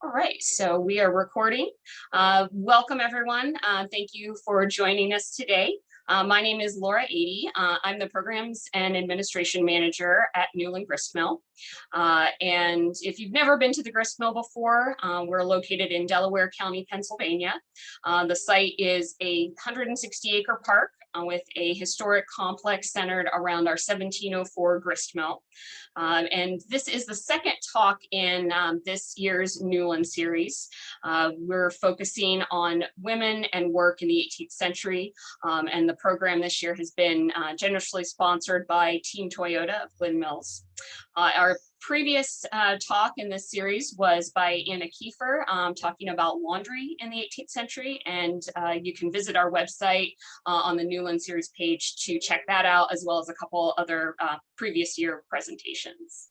All right, so we are recording. Welcome, everyone. Thank you for joining us today. My name is Laura Adey. I'm the Programs and Administration Manager at Newlin Gristmill. And if you've never been to the gristmill before, we're located in Delaware County, Pennsylvania. The site is a 160-acre park with a historic complex centered around our 1704 gristmill. And this is the second talk in this year's Newlin series. We're focusing on women and work in the 18th century. And the program this year has been generously sponsored by Team Toyota of Glen Mills. Our previous talk in this series was by Anna Kiefer, talking about laundry in the 18th century. And you can visit our website on the Newlin series page to check that out, as well as a couple other previous year presentations.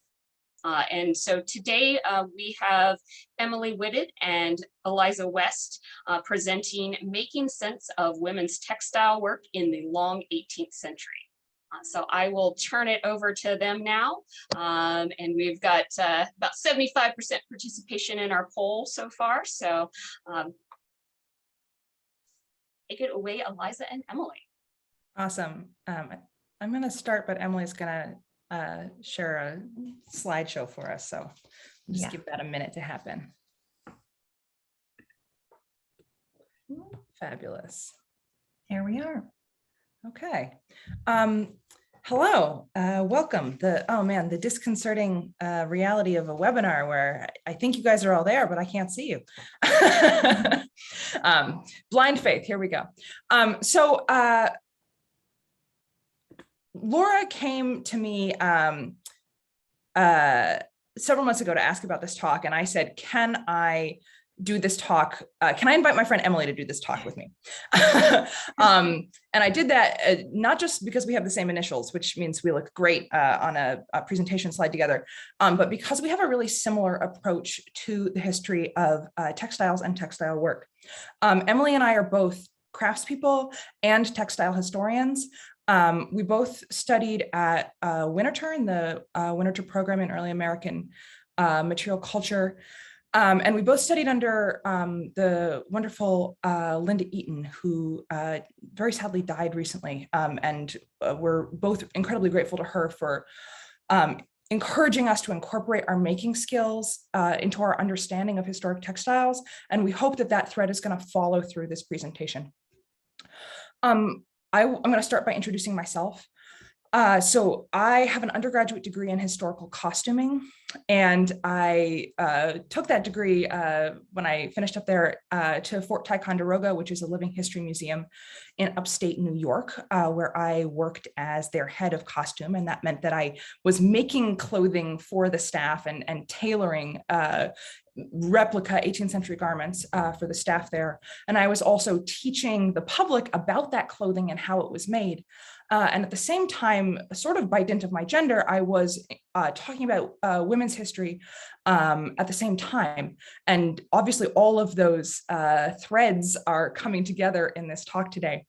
And so today we have Emily Whitted and Eliza West presenting Making Sense of Women's Textile Work in the Long 18th Century. So I will turn it over to them now. And we've got about 75% participation in our poll so far. So take it away, Eliza and Emily. Awesome. I'm going to start, but Emily's going to share a slideshow for us. So just give that a minute to happen. Fabulous. Here we are. Okay. Hello, welcome. The disconcerting reality of a webinar where I think you guys are all there, but I can't see you. Blind faith, here we go. Laura came to me several months ago to ask about this talk, and I said, can I do this talk? Can I invite my friend Emily to do this talk with me? And I did that not just because we have the same initials, which means we look great on a presentation slide together, but because we have a really similar approach to the history of textiles and textile work. Emily and I are both craftspeople and textile historians. We both studied at Winterthur in the Winterthur program in early American material culture. And we both studied under the wonderful Linda Eaton, who very sadly died recently. And we're both incredibly grateful to her for encouraging us to incorporate our making skills into our understanding of historic textiles. And we hope that that thread is going to follow through this presentation. I'm going to start by introducing myself. So I have an undergraduate degree in historical costuming, and I took that degree when I finished up there to Fort Ticonderoga, which is a living history museum in upstate New York, where I worked as their head of costume. And that meant that I was making clothing for the staff and tailoring replica 18th century garments for the staff there. And I was also teaching the public about that clothing and how it was made. And at the same time, sort of by dint of my gender, I was talking about women's history at the same time. And obviously all of those threads are coming together in this talk today.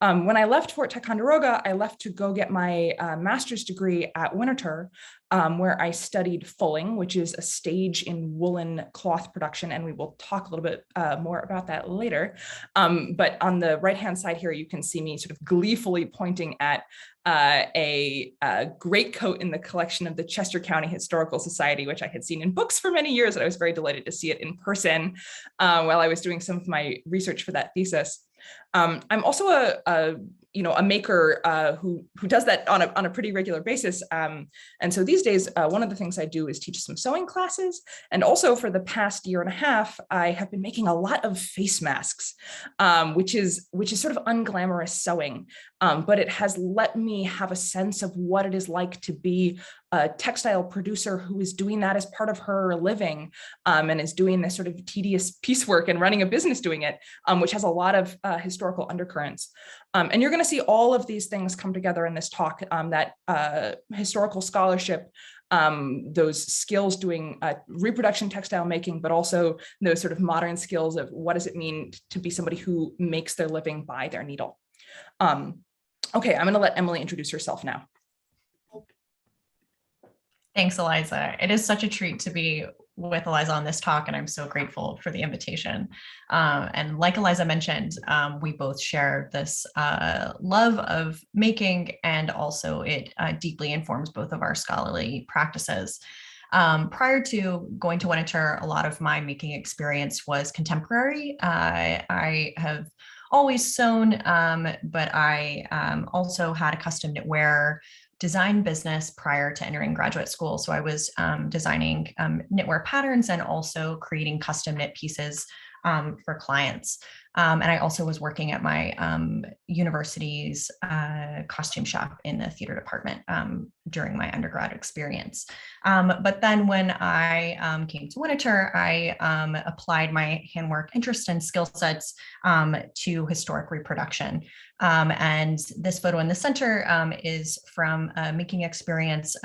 When I left Fort Ticonderoga, I left to go get my master's degree at Winterthur, where I studied fulling, which is a stage in woolen cloth production. And we will talk a little bit more about that later. But on the right-hand side here, you can see me sort of gleefully pointing at a greatcoat in the collection of the Chester County Historical Society, which I had seen in books for many years. And I was very delighted to see it in person while I was doing some of my research for that thesis. I'm also a maker who does that on a pretty regular basis. And so these days, one of the things I do is teach some sewing classes. And also for the past year and a half, I have been making a lot of face masks, which is sort of unglamorous sewing. But it has let me have a sense of what it is like to be a textile producer who is doing that as part of her living and is doing this sort of tedious piecework and running a business doing it, which has a lot of historical undercurrents. And you're going to see all of these things come together in this talk, that historical scholarship, those skills doing reproduction textile making, but also those sort of modern skills of what does it mean to be somebody who makes their living by their needle. Okay, I'm going to let Emily introduce herself now. Thanks, Eliza. It is such a treat to be with Eliza on this talk, and I'm so grateful for the invitation. And like Eliza mentioned, we both share this love of making, and also it deeply informs both of our scholarly practices. Prior to going to Winter, a lot of my making experience was contemporary. I have always sewn, but I also had a custom knitwear design business prior to entering graduate school. So I was designing knitwear patterns and also creating custom knit pieces for clients. And I also was working at my university's costume shop in the theater department during my undergrad experience. But then when I came to Winter, I applied my handwork interest and skill sets to historic reproduction. And this photo in the center is from a making experience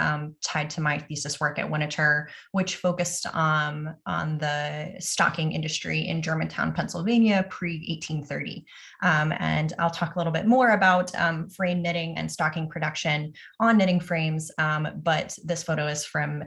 tied to my thesis work at Winter, which focused on the stocking industry in Germantown, Pennsylvania, pre-1830. And I'll talk a little bit more about frame knitting and stocking production on knitting frames, but this photo is from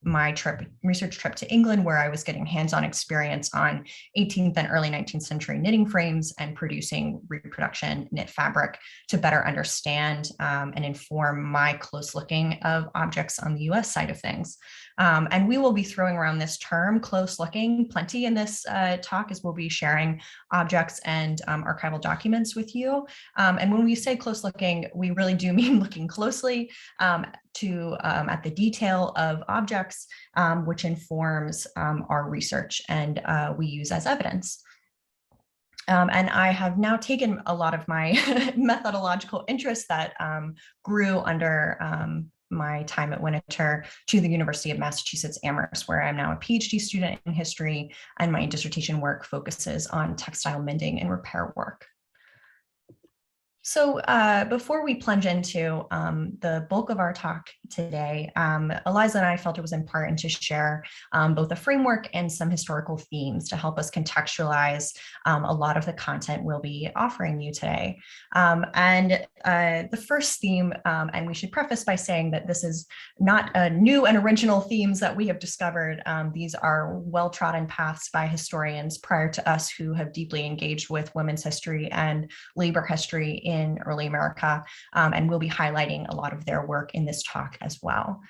my research trip to England, where I was getting hands-on experience on 18th and early 19th century knitting frames and producing reproduction knit fabric to better understand and inform my close looking of objects on the US side of things. And we will be throwing around this term close looking plenty in this talk, as we'll be sharing objects and archival documents with you. And when we say close looking, we really do mean looking closely at the detail of objects, which informs our research and we use as evidence. And I have now taken a lot of my methodological interests that grew under my time at Winter to the University of Massachusetts Amherst, where I'm now a PhD student in history, and my dissertation work focuses on textile mending and repair work. So before we plunge into the bulk of our talk today, Eliza and I felt it was important to share both a framework and some historical themes to help us contextualize a lot of the content we'll be offering you today. And the first theme, and we should preface by saying that this is not new and original themes that we have discovered. These are well-trodden paths by historians prior to us who have deeply engaged with women's history and labor history in early America, and we'll be highlighting a lot of their work in this talk as well.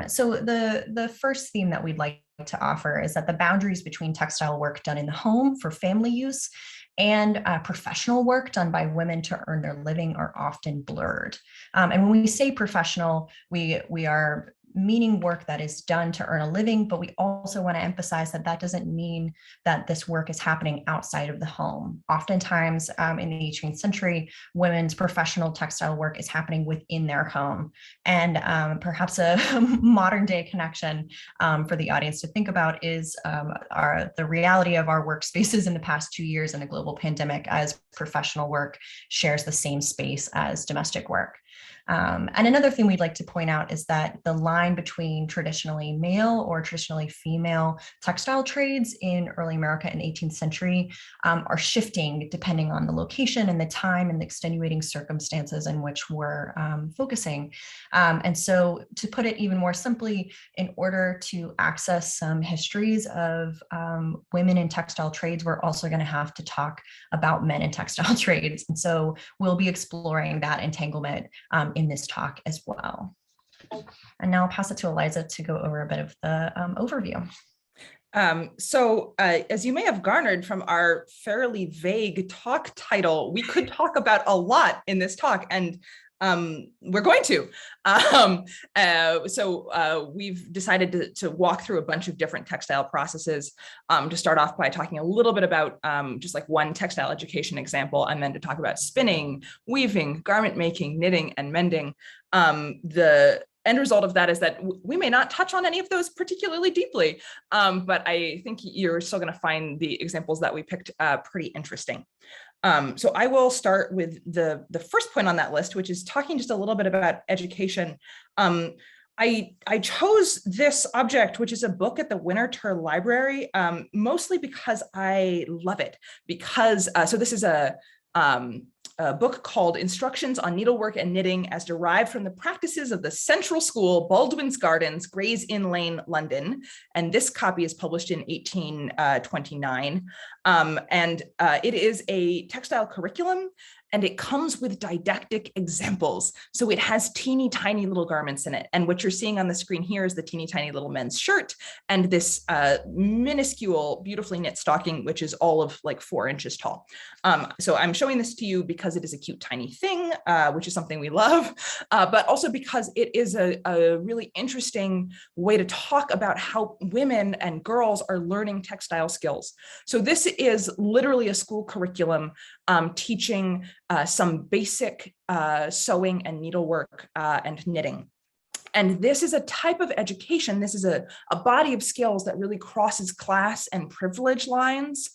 So the first theme that we'd like to offer is that the boundaries between textile work done in the home for family use and professional work done by women to earn their living are often blurred. And when we say professional, we are meaning work that is done to earn a living, but we also want to emphasize that that doesn't mean that this work is happening outside of the home. Oftentimes in the 18th century, women's professional textile work is happening within their home. And perhaps a modern day connection for the audience to think about is the reality of our workspaces in the past 2 years in a global pandemic, as professional work shares the same space as domestic work. And another thing we'd like to point out is that the line between traditionally male or traditionally female textile trades in early America in the 18th century are shifting depending on the location and the time and the extenuating circumstances in which we're focusing. And so to put it even more simply, in order to access some histories of women in textile trades, we're also going to have to talk about men in textile trades. And so we'll be exploring that entanglement in this talk as well. And now I'll pass it to Eliza to go over a bit of the overview. As you may have garnered from our fairly vague talk title, we could talk about a lot in this talk, and we're going to. We've decided to walk through a bunch of different textile processes, to start off by talking a little bit about just like one textile education example, and then to talk about spinning, weaving, garment making, knitting, and mending. The end result of that is that we may not touch on any of those particularly deeply, but I think you're still going to find the examples that we picked pretty interesting. So I will start with the first point on that list, which is talking just a little bit about education. I chose this object, which is a book at the Winter Library, mostly because I love it. Because so this is a book called Instructions on Needlework and Knitting as Derived from the Practices of the Central School, Baldwin's Gardens, Gray's Inn Lane, London. And this copy is published in 1829. It is a textile curriculum, and it comes with didactic examples. So it has teeny tiny little garments in it. And what you're seeing on the screen here is the teeny tiny little men's shirt and this minuscule, beautifully knit stocking, which is all of like 4 inches tall. So I'm showing this to you because it is a cute tiny thing, which is something we love, but also because it is a really interesting way to talk about how women and girls are learning textile skills. So this is literally a school curriculum teaching some basic sewing and needlework and knitting. And this is a type of education. This is a body of skills that really crosses class and privilege lines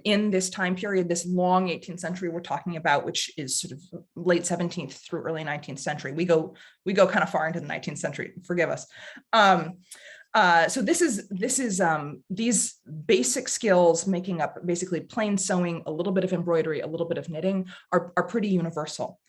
in this time period, this long 18th century we're talking about, which is sort of late 17th through early 19th century. We go kind of far into the 19th century, forgive us. So this is these basic skills making up basically plain sewing, a little bit of embroidery, a little bit of knitting are pretty universal.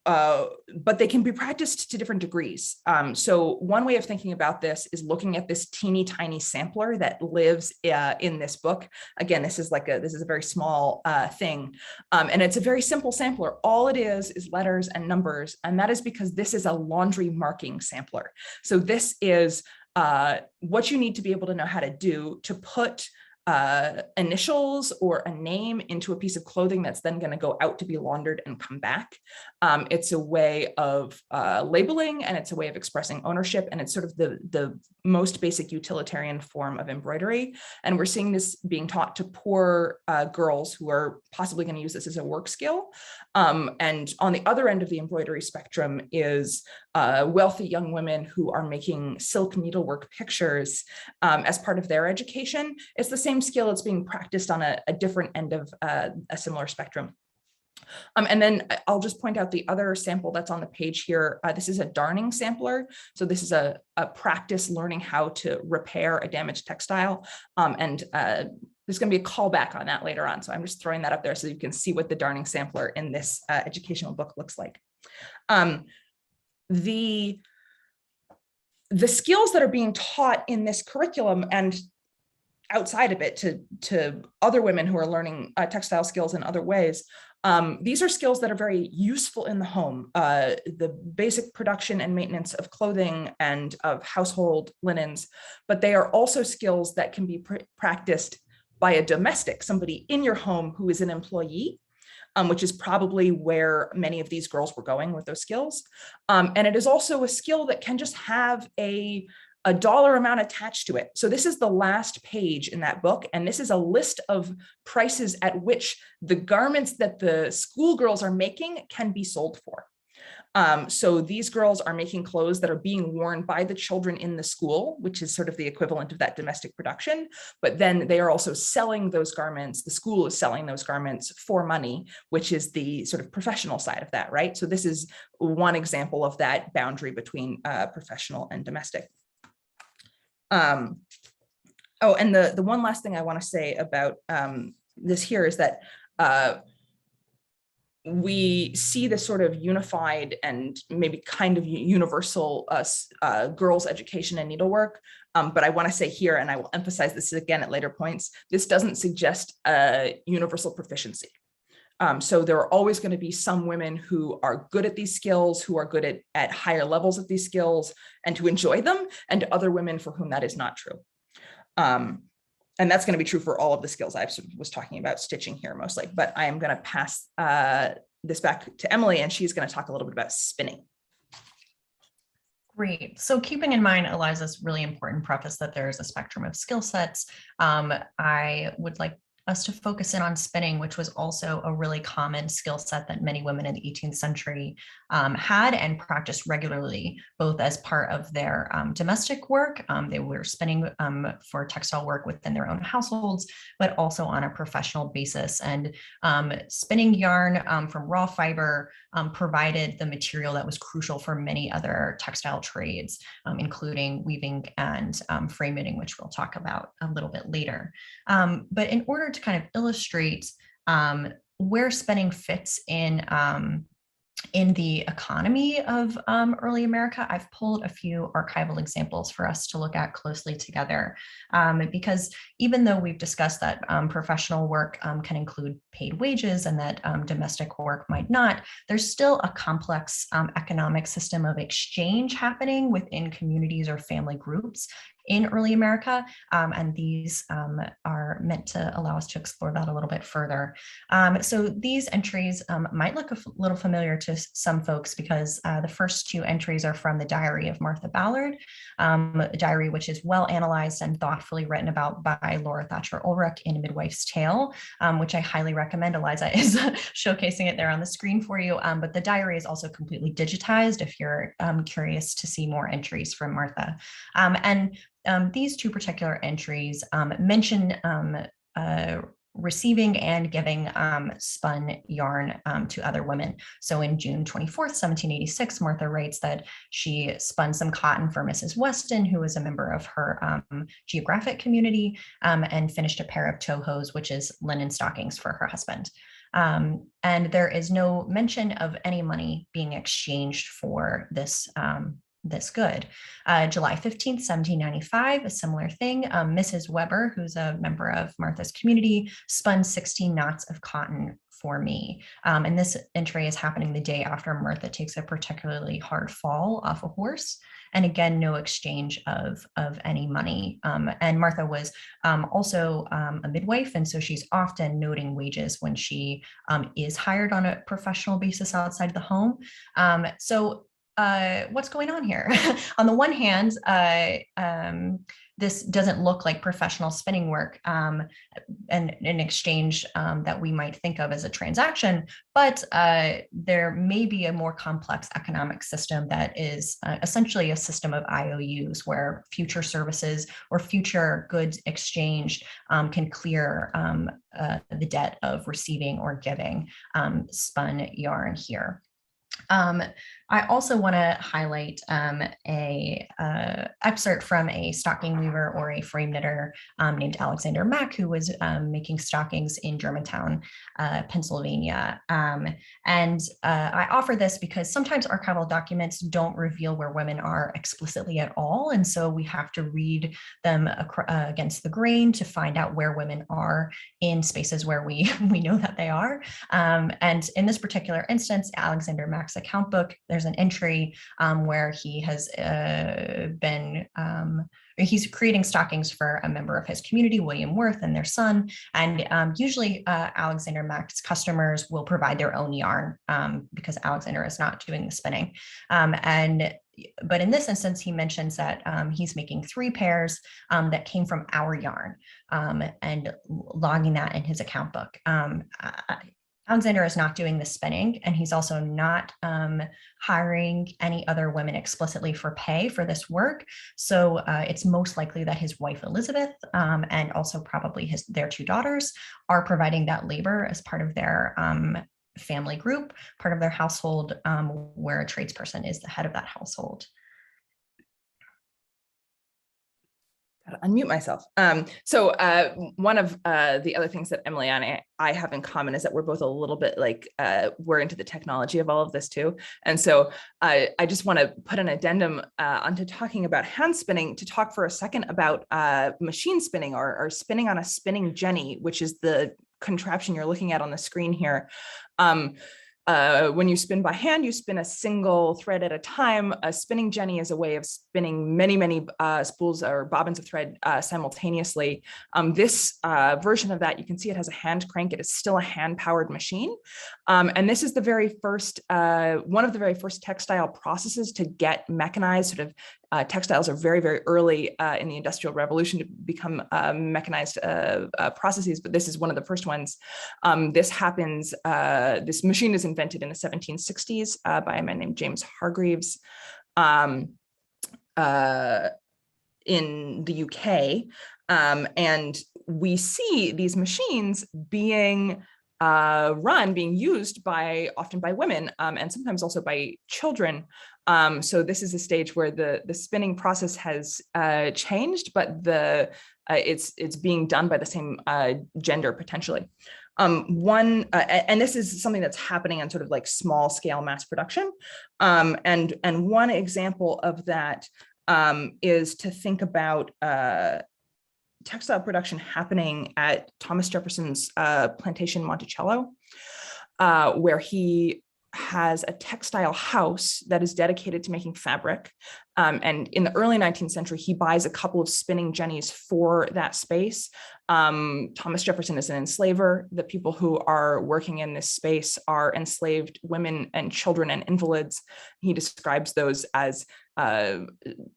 But they can be practiced to different degrees. So one way of thinking about this is looking at this teeny tiny sampler that lives in this book. Again, this is a very small thing, and it's a very simple sampler. All it is letters and numbers, and that is because this is a laundry marking sampler. So this is what you need to be able to know how to do to put initials or a name into a piece of clothing that's then going to go out to be laundered and come back. It's a way of labeling, and it's a way of expressing ownership, and it's sort of the most basic utilitarian form of embroidery. And we're seeing this being taught to poor girls who are possibly going to use this as a work skill. And on the other end of the embroidery spectrum is wealthy young women who are making silk needlework pictures as part of their education. It's the same skill. It's being practiced on a different end of a similar spectrum. And then I'll just point out the other sample that's on the page here. This is a darning sampler. So this is a practice learning how to repair a damaged textile. There's going to be a callback on that later on. So I'm just throwing that up there so you can see what the darning sampler in this educational book looks like. The skills that are being taught in this curriculum and outside of it to other women who are learning textile skills in other ways, these are skills that are very useful in the home, the basic production and maintenance of clothing and of household linens, but they are also skills that can be practiced by a domestic, somebody in your home who is an employee, which is probably where many of these girls were going with those skills. And it is also a skill that can just have a dollar amount attached to it. So this is the last page in that book, and this is a list of prices at which the garments that the schoolgirls are making can be sold for. So these girls are making clothes that are being worn by the children in the school, which is sort of the equivalent of that domestic production, but then they are also selling those garments. The school is selling those garments for money, which is the sort of professional side of that, right? So this is one example of that boundary between professional and domestic. And the one last thing I want to say about this here is that we see this sort of unified and maybe kind of universal girls' education and needlework. But I want to say here, and I will emphasize this again at later points, this doesn't suggest universal proficiency. So there are always going to be some women who are good at these skills, who are good at higher levels of these skills and who enjoy them, and other women for whom that is not true. And that's going to be true for all of the skills I was talking about, stitching here mostly, but I am going to pass this back to Emily, and she's going to talk a little bit about spinning. Great. So keeping in mind Eliza's really important preface that there's a spectrum of skill sets, I would like us to focus in on spinning, which was also a really common skill set that many women in the 18th century had and practiced regularly, both as part of their domestic work. They were spinning for textile work within their own households, but also on a professional basis. And spinning yarn from raw fiber provided the material that was crucial for many other textile trades, including weaving and frame knitting, which we'll talk about a little bit later. But in order to kind of illustrate where spinning fits in the economy of early America, I've pulled a few archival examples for us to look at closely together, because even though we've discussed that professional work can include paid wages and that domestic work might not, there's still a complex economic system of exchange happening within communities or family groups in early America, and these are meant to allow us to explore that a little bit further. So these entries might look a little familiar to some folks because the first two entries are from the diary of Martha Ballard, a diary which is well analyzed and thoughtfully written about by Laura Thatcher Ulrich in A Midwife's Tale, which I highly recommend. Eliza is showcasing it there on the screen for you, but the diary is also completely digitized if you're curious to see more entries from Martha. And these two particular entries mention receiving and giving spun yarn to other women. So in June 24th, 1786, Martha writes that she spun some cotton for Mrs. Weston, who was a member of her geographic community, and finished a pair of tow hose, which is linen stockings for her husband. And there is no mention of any money being exchanged for this good. July 15th, 1795, a similar thing. Mrs. Weber, who's a member of Martha's community, spun 16 knots of cotton for me. And this entry is happening the day after Martha takes a particularly hard fall off a horse. And again, no exchange of any money. And Martha was also a midwife, and so she's often noting wages when she is hired on a professional basis outside the home. So what's going on here? On the one hand, this doesn't look like professional spinning work and an exchange that we might think of as a transaction, but there may be a more complex economic system that is essentially a system of IOUs where future services or future goods exchanged can clear the debt of receiving or giving spun yarn here. I also want to highlight a excerpt from a stocking weaver or a frame knitter named Alexander Mack, who was making stockings in Germantown, Pennsylvania. And I offer this because sometimes archival documents don't reveal where women are explicitly at all. And so we have to read them against the grain to find out where women are in spaces where we know that they are. And in this particular instance, Alexander Mack's account book, there's an entry where he has he's creating stockings for a member of his community, William Worth, and their son. And usually Alexander Mack's customers will provide their own yarn because Alexander is not doing the spinning. But in this instance, he mentions that he's making 3 pairs that came from our yarn and logging that in his account book. Alexander is not doing the spinning, and he's also not hiring any other women explicitly for pay for this work. So it's most likely that his wife, Elizabeth, and also probably their 2 daughters are providing that labor as part of their family group, part of their household, where a tradesperson is the head of that household. Gotta unmute myself. So one of the other things that Emily and I have in common is that we're both a little bit like, we're into the technology of all of this too. And so I just want to put an addendum onto talking about hand spinning to talk for a second about machine spinning or spinning on a spinning jenny, which is the contraption you're looking at on the screen here. When you spin by hand, you spin a single thread at a time. A spinning jenny is a way of spinning many spools or bobbins of thread simultaneously. This version of that, you can see it has a hand crank. It is still a hand-powered machine. And this is the very first, one of the very first textile processes to get mechanized. Sort of textiles are very early in the Industrial Revolution to become mechanized processes, but this is one of the first ones. This happens, this machine is invented in the 1760s by a man named James Hargreaves in the UK. And we see these machines being being used often by women and sometimes also by children. So this is a stage where the spinning process has changed, but it's being done by the same gender potentially. And this is something that's happening on sort of like small scale mass production. And one example of that is to think about textile production happening at Thomas Jefferson's plantation Monticello, where he has a textile house that is dedicated to making fabric. And in the early 19th century, he buys a couple of spinning jennies for that space. Thomas Jefferson is an enslaver. The people who are working in this space are enslaved women and children and invalids. He describes those as, I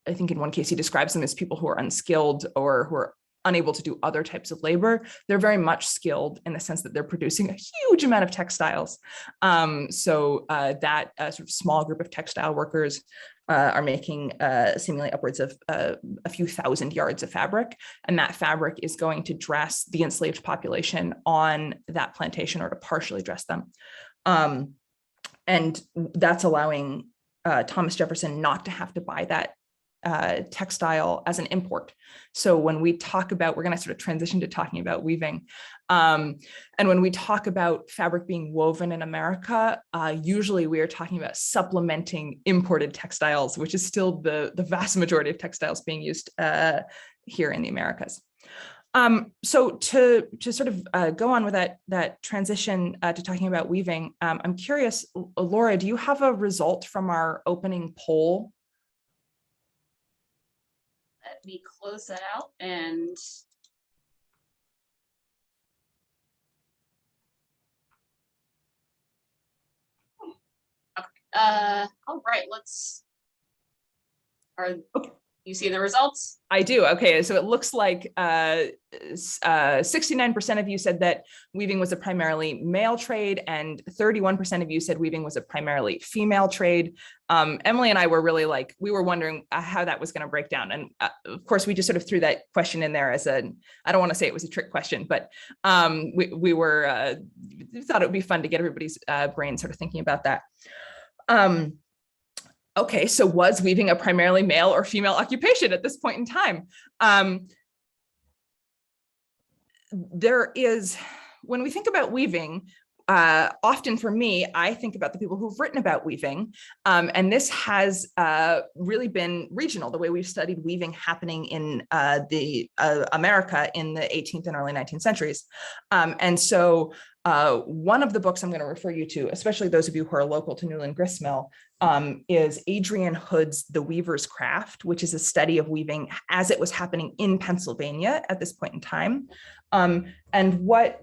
think in one case, he describes them as people who are unskilled or who are unable to do other types of labor. They're very much skilled in the sense that they're producing a huge amount of textiles. So that sort of small group of textile workers are making seemingly upwards of a few thousand yards of fabric. And that fabric is going to dress the enslaved population on that plantation or to partially dress them. And that's allowing Thomas Jefferson not to have to buy that textile as an import. So when we talk about, we're going to sort of transition to talking about weaving. And when we talk about fabric being woven in America, usually we are talking about supplementing imported textiles, which is still the vast majority of textiles being used here in the Americas. So to sort of go on with that transition to talking about weaving, I'm curious, Laura, do you have a result from our opening poll? Let me close that out and okay. All right, you see the results? I do. Okay, so it looks like 69% of you said that weaving was a primarily male trade, and 31% of you said weaving was a primarily female trade. Emily and I were really we were wondering how that was going to break down. And of course, we just sort of threw that question in there as I don't want to say it was a trick question, but we thought it would be fun to get everybody's brain sort of thinking about that. Okay, so was weaving a primarily male or female occupation at this point in time? When we think about weaving, often for me, I think about the people who've written about weaving, and this has really been regional, the way we've studied weaving happening in America in the 18th and early 19th centuries. And so one of the books I'm going to refer you to, especially those of you who are local to Newlin Gristmill, is Adrian Hood's The Weaver's Craft, which is a study of weaving as it was happening in Pennsylvania at this point in time. And what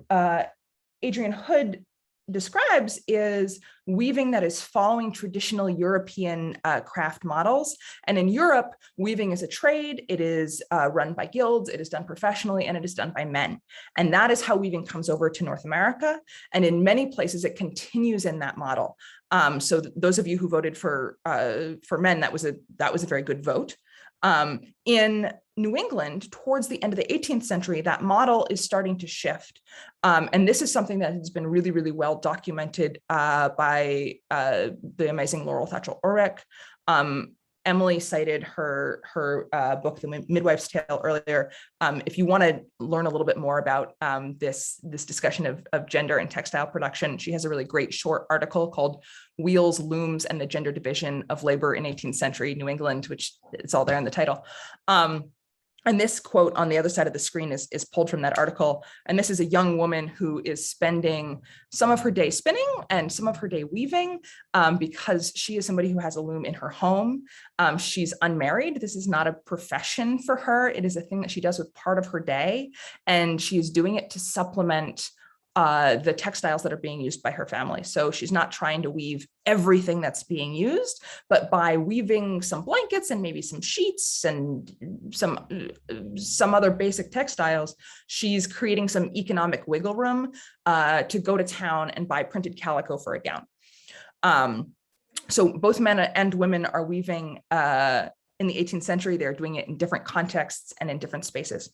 Adrian Hood describes is weaving that is following traditional European craft models. And in Europe, weaving is a trade. It is run by guilds, it is done professionally, and it is done by men. And that is how weaving comes over to North America. And in many places, it continues in that model. So those of you who voted for men, that was a very good vote. In New England, towards the end of the 18th century, that model is starting to shift. And this is something that has been really, really well documented by the amazing Laurel Thatcher Ulrich. Emily cited her book, The Midwife's Tale, earlier. If you want to learn a little bit more about this discussion of gender and textile production, she has a really great short article called Wheels, Looms, and the Gender Division of Labor in 18th Century New England, which it's all there in the title. And this quote on the other side of the screen is pulled from that article. And this is a young woman who is spending some of her day spinning and some of her day weaving because she is somebody who has a loom in her home. She's unmarried. This is not a profession for her. It is a thing that she does with part of her day. And she is doing it to supplement the textiles that are being used by her family. So she's not trying to weave everything that's being used, but by weaving some blankets and maybe some sheets and some other basic textiles, she's creating some economic wiggle room to go to town and buy printed calico for a gown. So both men and women are weaving in the 18th century. They're doing it in different contexts and in different spaces.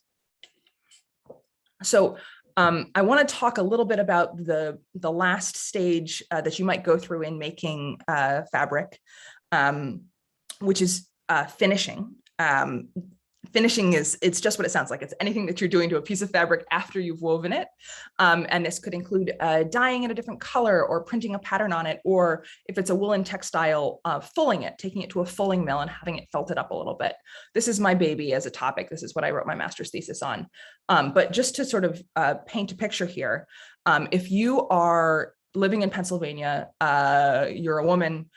So I want to talk a little bit about the last stage that you might go through in making fabric, which is finishing. Finishing it's just what it sounds like. It's anything that you're doing to a piece of fabric after you've woven it. And this could include dyeing it a different color or printing a pattern on it, or if it's a woolen textile, fulling it, taking it to a fulling mill and having it felted up a little bit. This is my baby as a topic. This is what I wrote my master's thesis on. But just to sort of paint a picture here, if you are living in Pennsylvania, you're a woman,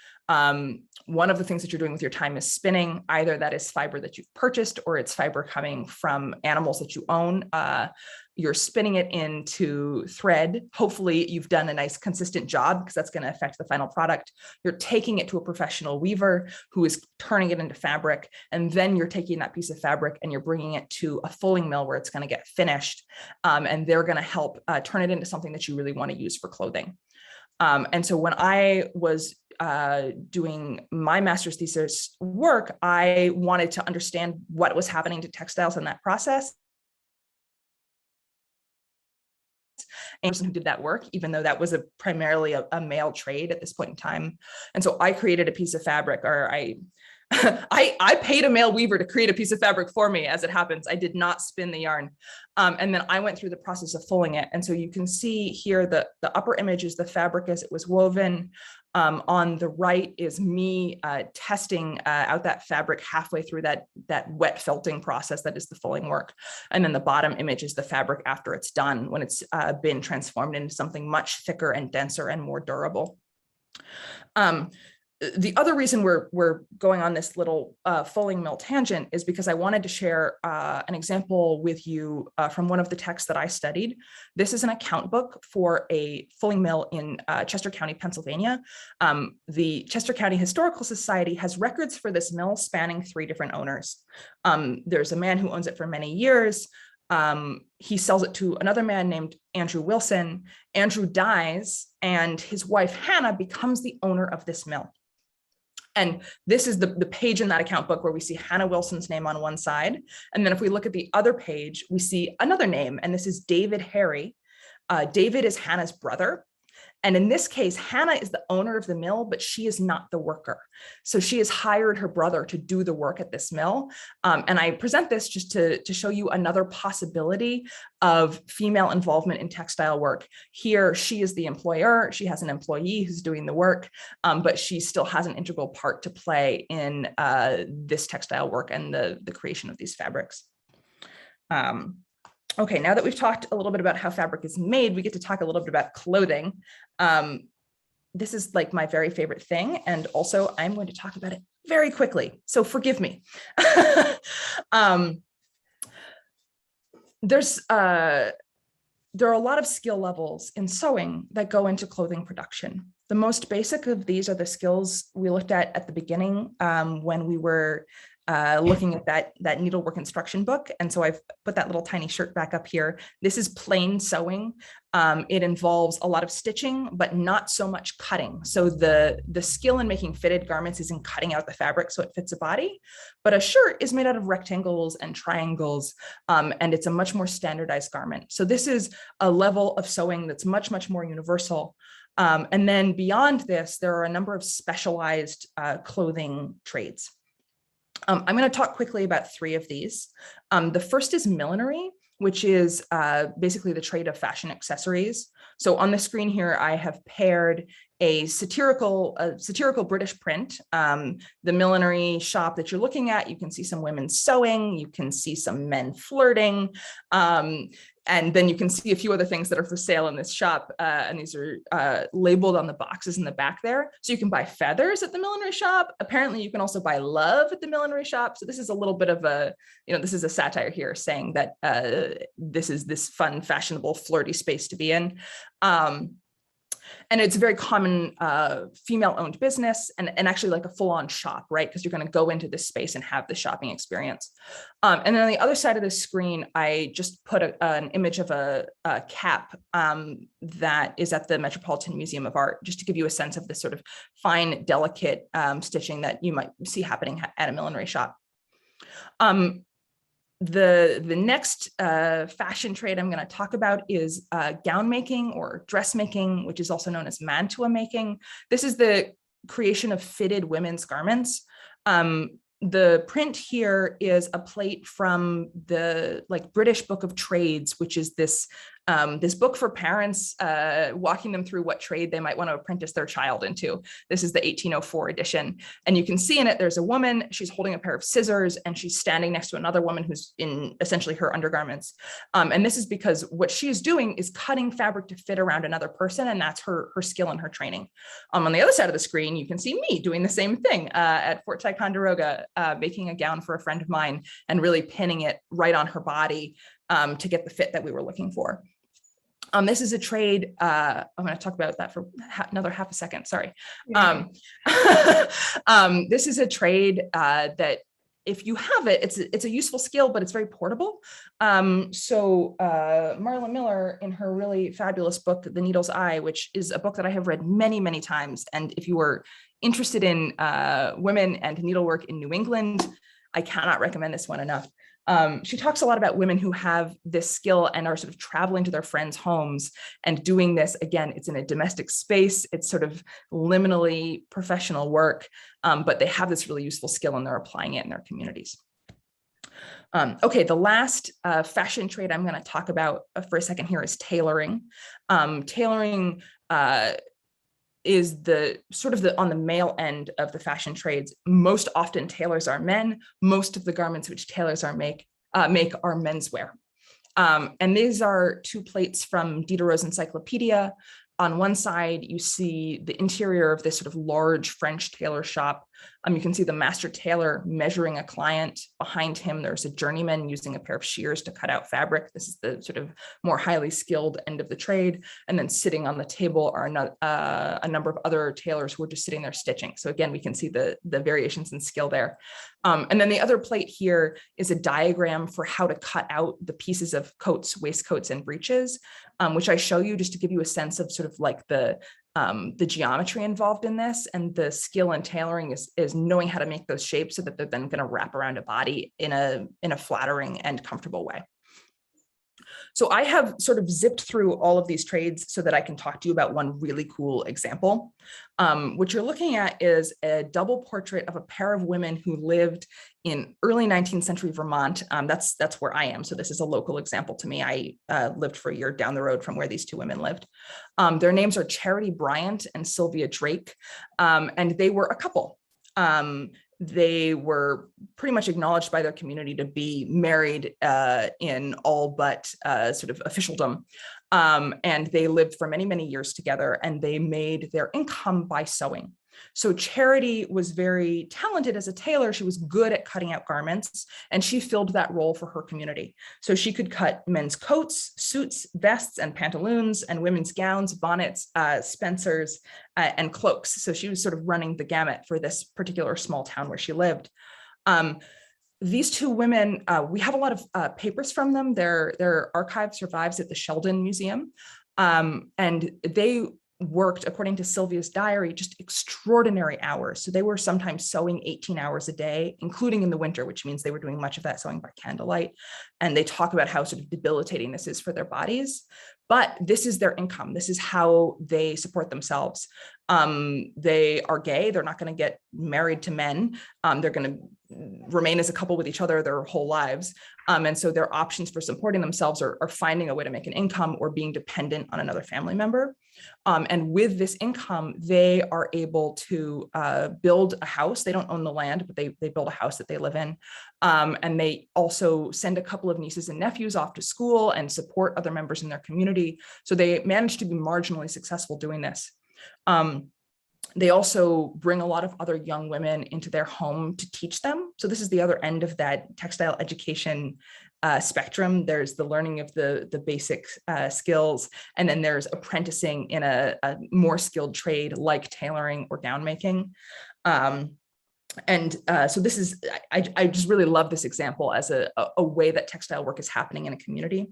one of the things that you're doing with your time is spinning. Either that is fiber that you've purchased or it's fiber coming from animals that you own. You're spinning it into thread. Hopefully you've done a nice consistent job because that's going to affect the final product. You're taking it to a professional weaver who is turning it into fabric. And then you're taking that piece of fabric and you're bringing it to a fulling mill where it's going to get finished. And they're going to help turn it into something that you really want to use for clothing. And so when I was doing my master's thesis work, I wanted to understand what was happening to textiles in that process. And person who did that work, even though that was primarily a male trade at this point in time. And so I created a piece of fabric, or I paid a male weaver to create a piece of fabric for me. As it happens, I did not spin the yarn. And then I went through the process of fulling it. And so you can see here the upper image is the fabric as it was woven. On the right is me testing out that fabric halfway through that wet felting process that is the fulling work. And then the bottom image is the fabric after it's done, when it's been transformed into something much thicker and denser and more durable. The other reason we're going on this little fulling mill tangent is because I wanted to share an example with you from one of the texts that I studied. This is an account book for a fulling mill in Chester County, Pennsylvania. The Chester County Historical Society has records for this mill spanning 3 different owners. There's a man who owns it for many years. He sells it to another man named Andrew Wilson. Andrew dies, and his wife Hannah becomes the owner of this mill. And this is the page in that account book where we see Hannah Wilson's name on one side. And then if we look at the other page, we see another name, and this is David Harry. David is Hannah's brother. And in this case, Hannah is the owner of the mill, but she is not the worker. So she has hired her brother to do the work at this mill. And I present this just to show you another possibility of female involvement in textile work. Here, she is the employer. She has an employee who's doing the work, but she still has an integral part to play in this textile work and the creation of these fabrics. Okay, now that we've talked a little bit about how fabric is made, we get to talk a little bit about clothing. This is like my very favorite thing, and also I'm going to talk about it very quickly, so forgive me. There are a lot of skill levels in sewing that go into clothing production. The most basic of these are the skills we looked at the beginning when we were looking at that needlework instruction book. And so I've put that little tiny shirt back up here. This is plain sewing. It involves a lot of stitching, but not so much cutting. So the skill in making fitted garments is in cutting out the fabric so it fits a body. But a shirt is made out of rectangles and triangles, and it's a much more standardized garment. So this is a level of sewing that's much, much more universal. And then beyond this, there are a number of specialized clothing trades. I'm going to talk quickly about 3 of these. The first is millinery, which is basically the trade of fashion accessories. So on the screen here, I have paired a satirical British print. The millinery shop that you're looking at, you can see some women sewing, you can see some men flirting, and then you can see a few other things that are for sale in this shop, and these are labeled on the boxes in the back there. So you can buy feathers at the millinery shop. Apparently you can also buy love at the millinery shop. So this is a little bit of a, this is a satire here saying that this is this fun, fashionable, flirty space to be in. And it's a very common female-owned business, and actually like a full-on shop, right? Because you're going to go into this space and have the shopping experience. And then on the other side of the screen, I just put an image of a cap that is at the Metropolitan Museum of Art, just to give you a sense of this sort of fine, delicate stitching that you might see happening at a millinery shop. The next fashion trade I'm going to talk about is gown making or dressmaking, which is also known as mantua making. This is the creation of fitted women's garments. the print here is a plate from the British Book of Trades, which is this this book for parents walking them through what trade they might want to apprentice their child into. This is the 1804 edition. And you can see in it, there's a woman, she's holding a pair of scissors and she's standing next to another woman who's in essentially her undergarments. And this is because what she is doing is cutting fabric to fit around another person. And that's her skill and her training. On the other side of the screen, you can see me doing the same thing at Fort Ticonderoga, making a gown for a friend of mine and really pinning it right on her body to get the fit that we were looking for. This is a trade. I'm going to talk about that for another half a second. Sorry. This is a trade that if you have it, it's a useful skill, but it's very portable. So Marla Miller, in her really fabulous book, The Needle's Eye, which is a book that I have read many, many times. And if you are interested in women and needlework in New England, I cannot recommend this one enough. She talks a lot about women who have this skill and are sort of traveling to their friends' homes and doing this. Again, it's in a domestic space. It's sort of liminally professional work, but they have this really useful skill and they're applying it in their communities. Okay, the last fashion trade I'm going to talk about for a second here is tailoring. Tailoring is the sort of on the male end of the fashion trades. Most often tailors are men. Most of the garments which tailors make are menswear. And these are two plates from Diderot's Encyclopedia. On one side, you see the interior of this sort of large French tailor shop. You can see the master tailor measuring a client. Behind him, there's a journeyman using a pair of shears to cut out fabric. This is the sort of more highly skilled end of the trade. And then sitting on the table are a number of other tailors who are just sitting there stitching. So again, we can see the variations in skill there. And then the other plate here is a diagram for how to cut out the pieces of coats, waistcoats, and breeches, which I show you just to give you a sense of sort of like the geometry involved in this, and the skill in tailoring is knowing how to make those shapes so that they're then going to wrap around a body in a flattering and comfortable way. So I have sort of zipped through all of these trades so that I can talk to you about one really cool example. What you're looking at is a double portrait of a pair of women who lived in early 19th century Vermont. That's where I am. So this is a local example to me. I lived for a year down the road from where these two women lived. Their names are Charity Bryant and Sylvia Drake, and they were a couple. They were pretty much acknowledged by their community to be married in all but sort of officialdom. And they lived for many, many years together, and they made their income by sewing. So Charity was very talented as a tailor. She was good at cutting out garments, and she filled that role for her community. So she could cut men's coats, suits, vests, and pantaloons, and women's gowns, bonnets, spencers, and cloaks. So she was sort of running the gamut for this particular small town where she lived. These two women, we have a lot of papers from them. Their archive survives at the Sheldon Museum, and they worked, according to Sylvia's diary, just extraordinary hours. So they were sometimes sewing 18 hours a day, including in the winter, which means they were doing much of that sewing by candlelight. And they talk about how sort of debilitating this is for their bodies. But this is their income. This is how they support themselves. They are gay. They're not going to get married to men. They're going to remain as a couple with each other their whole lives. And so their options for supporting themselves are finding a way to make an income or being dependent on another family member. And with this income, they are able to build a house. They don't own the land, but they build a house that they live in. And they also send a couple of nieces and nephews off to school and support other members in their community. So they manage to be marginally successful doing this. They also bring a lot of other young women into their home to teach them. So this is the other end of that textile education spectrum. There's the learning of the basic skills, and then there's apprenticing in a more skilled trade like tailoring or gown making. So this is, I just really love this example as a way that textile work is happening in a community.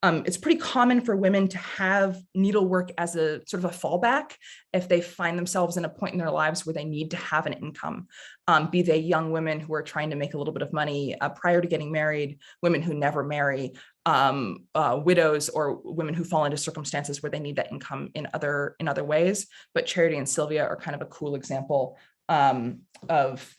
It's pretty common for women to have needlework as a sort of a fallback if they find themselves in a point in their lives where they need to have an income, be they young women who are trying to make a little bit of money prior to getting married, women who never marry, widows, or women who fall into circumstances where they need that income in other ways. But Charity and Sylvia are kind of a cool example of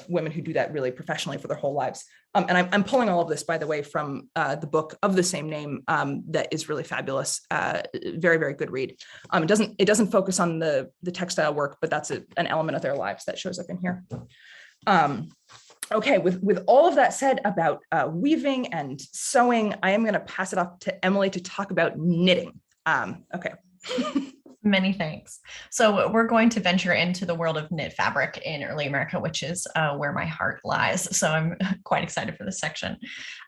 women who do that really professionally for their whole lives. And I'm pulling all of this, by the way, from the book of the same name that is really fabulous. Very, very good read. It doesn't focus on the textile work, but that's an element of their lives that shows up in here. Okay, with all of that said about weaving and sewing, I am going to pass it off to Emily to talk about knitting. Okay. Many thanks. So we're going to venture into the world of knit fabric in early America, which is where my heart lies. So I'm quite excited for this section.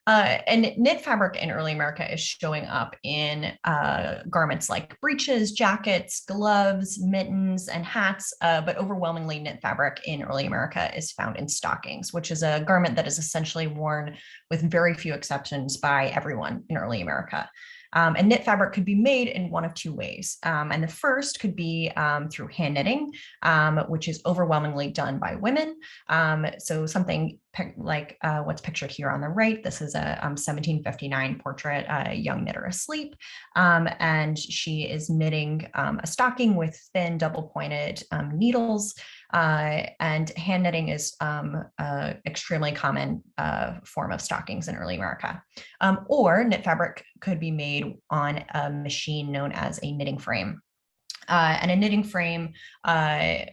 And knit fabric in early America is showing up in garments like breeches, jackets, gloves, mittens, and hats. But overwhelmingly, knit fabric in early America is found in stockings, which is a garment that is essentially worn with very few exceptions by everyone in early America. And knit fabric could be made in one of two ways. And the first could be through hand knitting, which is overwhelmingly done by women. So something like what's pictured here on the right, this is a 1759 portrait, a young knitter asleep. And she is knitting a stocking with thin double-pointed needles. And hand knitting is extremely common form of stockings in early America. Or knit fabric could be made on a machine known as a knitting frame. And a knitting frame,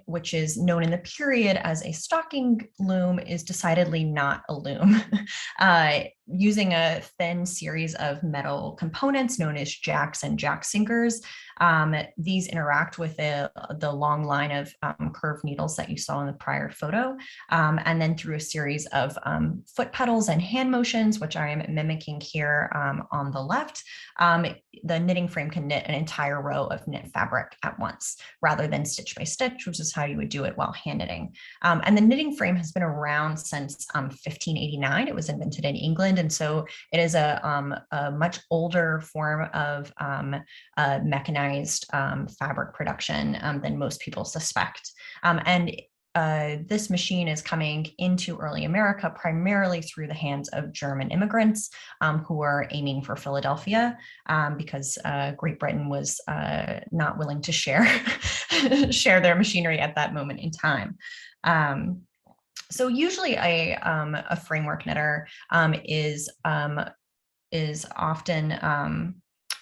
which is known in the period as a stocking loom, is decidedly not a loom. Using a thin series of metal components known as jacks and jack sinkers, these interact with the long line of curved needles that you saw in the prior photo. And then through a series of foot pedals and hand motions, which I am mimicking here on the left, the knitting frame can knit an entire row of knit fabric at once, rather than stitch by stitch, which is how you would do it while hand knitting. And the knitting frame has been around since 1589. It was invented in England. And so it is a much older form of mechanized fabric production than most people suspect. This machine is coming into early America primarily through the hands of German immigrants who are aiming for Philadelphia because Great Britain was not willing to share their machinery at that moment in time. So usually a framework knitter is often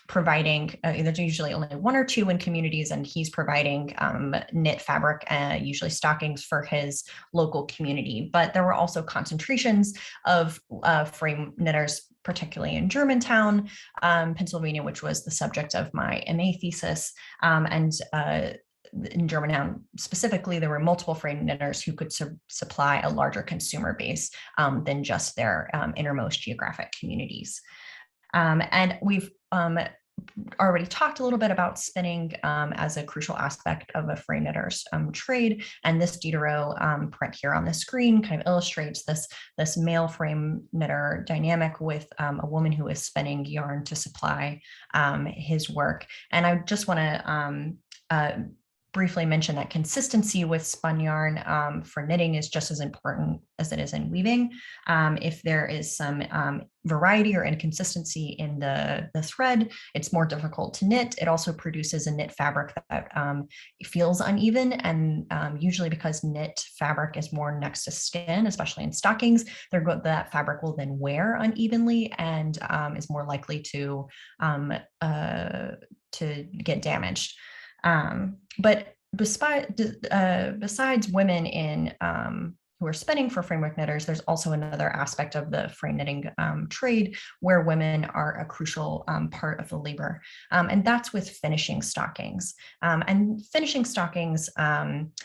providing, there's usually only one or two in communities, and he's providing knit fabric, usually stockings for his local community. But there were also concentrations of frame knitters, particularly in Germantown, Pennsylvania, which was the subject of my MA thesis. In Germantown specifically, there were multiple frame knitters who could supply a larger consumer base than just their innermost geographic communities. And we've already talked a little bit about spinning as a crucial aspect of a frame knitter's trade. And this Diderot print here on the screen kind of illustrates this male frame knitter dynamic with a woman who is spinning yarn to supply his work. And I just want to briefly mention that consistency with spun yarn for knitting is just as important as it is in weaving. If there is some variety or inconsistency in the thread, it's more difficult to knit. It also produces a knit fabric that feels uneven, and usually because knit fabric is more next to skin, especially in stockings, that fabric will then wear unevenly and is more likely to get damaged. But besides women in who are spinning for framework knitters, there's also another aspect of the frame knitting trade where women are a crucial part of the labor, and that's with finishing stockings. And finishing stockings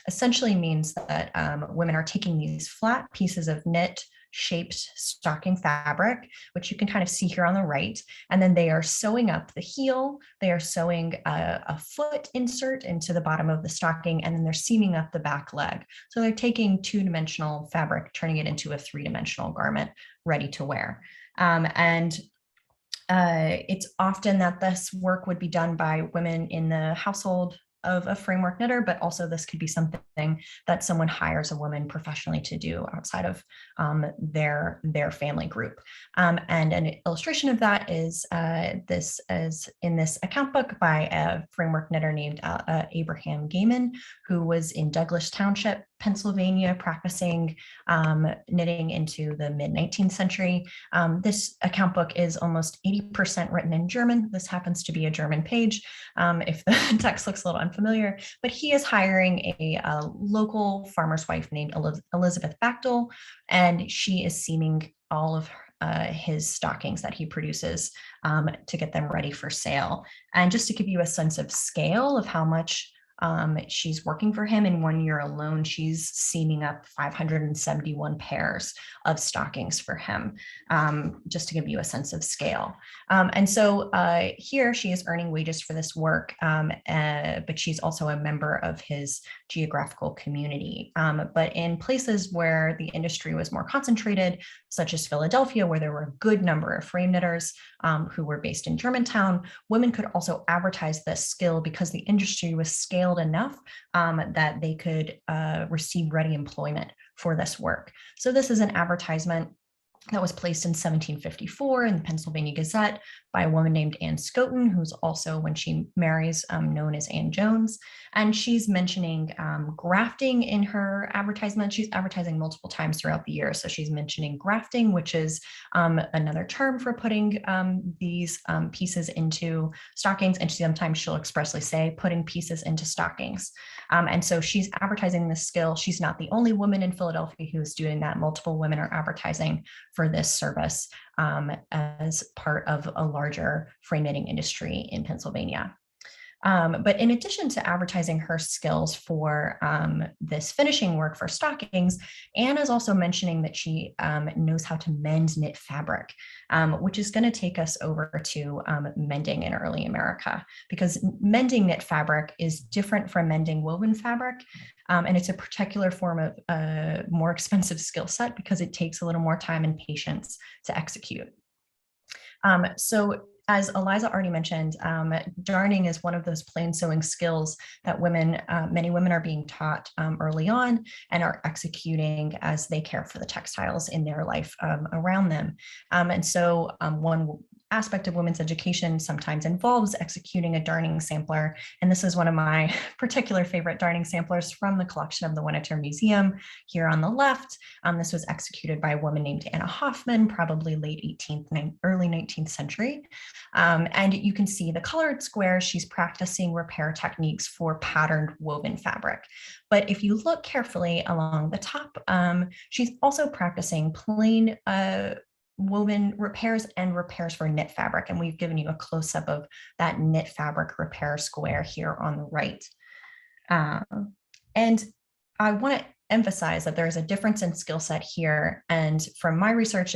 essentially means that women are taking these flat pieces of knit shaped stocking fabric, which you can kind of see here on the right. And then they are sewing up the heel, they are sewing a foot insert into the bottom of the stocking, and then they're seaming up the back leg. So they're taking two-dimensional fabric, turning it into a three-dimensional garment ready to wear. It's often that this work would be done by women in the household of a framework knitter, but also this could be something that someone hires a woman professionally to do outside of their family group. And an illustration of that is this is in this account book by a framework knitter named Abraham Gaiman, who was in Douglas Township, Pennsylvania, practicing knitting into the mid-19th century. This account book is almost 80% written in German. This happens to be a German page, if the text looks a little unfamiliar, but he is hiring a local farmer's wife named Elizabeth Bachtel, and she is seaming all of his stockings that he produces to get them ready for sale. And just to give you a sense of scale of how much she's working for him, in 1 year alone, she's seaming up 571 pairs of stockings for him, just to give you a sense of scale. And so here she is earning wages for this work, but she's also a member of his geographical community. But in places where the industry was more concentrated, such as Philadelphia, where there were a good number of frame knitters who were based in Germantown, women could also advertise this skill because the industry was scaled enough that they could receive ready employment for this work. So this is an advertisement that was placed in 1754 in the Pennsylvania Gazette by a woman named Anne Scoton, who's also, when she marries, known as Anne Jones. And she's mentioning grafting in her advertisement. She's advertising multiple times throughout the year. So she's mentioning grafting, which is another term for putting these pieces into stockings. And sometimes she'll expressly say putting pieces into stockings. And so she's advertising this skill. She's not the only woman in Philadelphia who's doing that. Multiple women are advertising for this service as part of a larger frame knitting industry in Pennsylvania. But in addition to advertising her skills for this finishing work for stockings, Anne is also mentioning that she knows how to mend knit fabric, which is going to take us over to mending in early America, because mending knit fabric is different from mending woven fabric. And it's a particular form of a more expensive skill set because it takes a little more time and patience to execute. So as Eliza already mentioned, darning is one of those plain sewing skills that many women are being taught early on and are executing as they care for the textiles in their life around them. And so one aspect of women's education sometimes involves executing a darning sampler. And this is one of my particular favorite darning samplers from the collection of the Winter Museum here on the left. This was executed by a woman named Anna Hoffman, probably late 18th, early 19th century. And you can see the colored squares, she's practicing repair techniques for patterned woven fabric. But if you look carefully along the top, she's also practicing plain woven repairs and repairs for knit fabric. And we've given you a close-up of that knit fabric repair square here on the right. And I want to emphasize that there is a difference in skill set here. And from my research,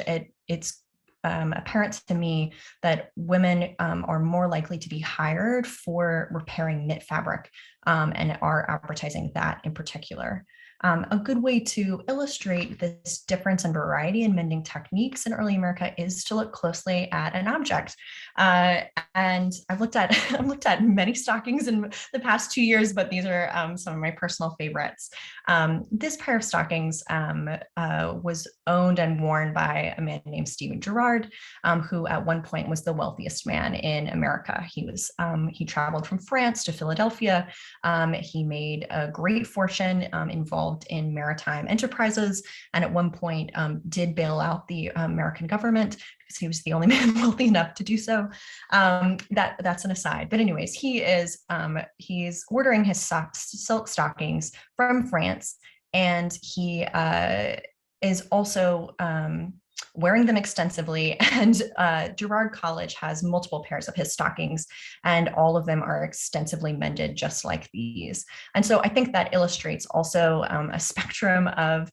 it's apparent to me that women are more likely to be hired for repairing knit fabric and are advertising that in particular. A good way to illustrate this difference in variety in mending techniques in early America is to look closely at an object. And I've looked at many stockings in the past 2 years, but these are some of my personal favorites. This pair of stockings was owned and worn by a man named Stephen Girard, who at one point was the wealthiest man in America. He traveled from France to Philadelphia. He made a great fortune involved in maritime enterprises, and at one point did bail out the American government because he was the only man wealthy enough to do so. That's an aside. But anyways, he's ordering his silk stockings from France, and he is also wearing them extensively. And Girard College has multiple pairs of his stockings, and all of them are extensively mended just like these. And so I think that illustrates also a spectrum of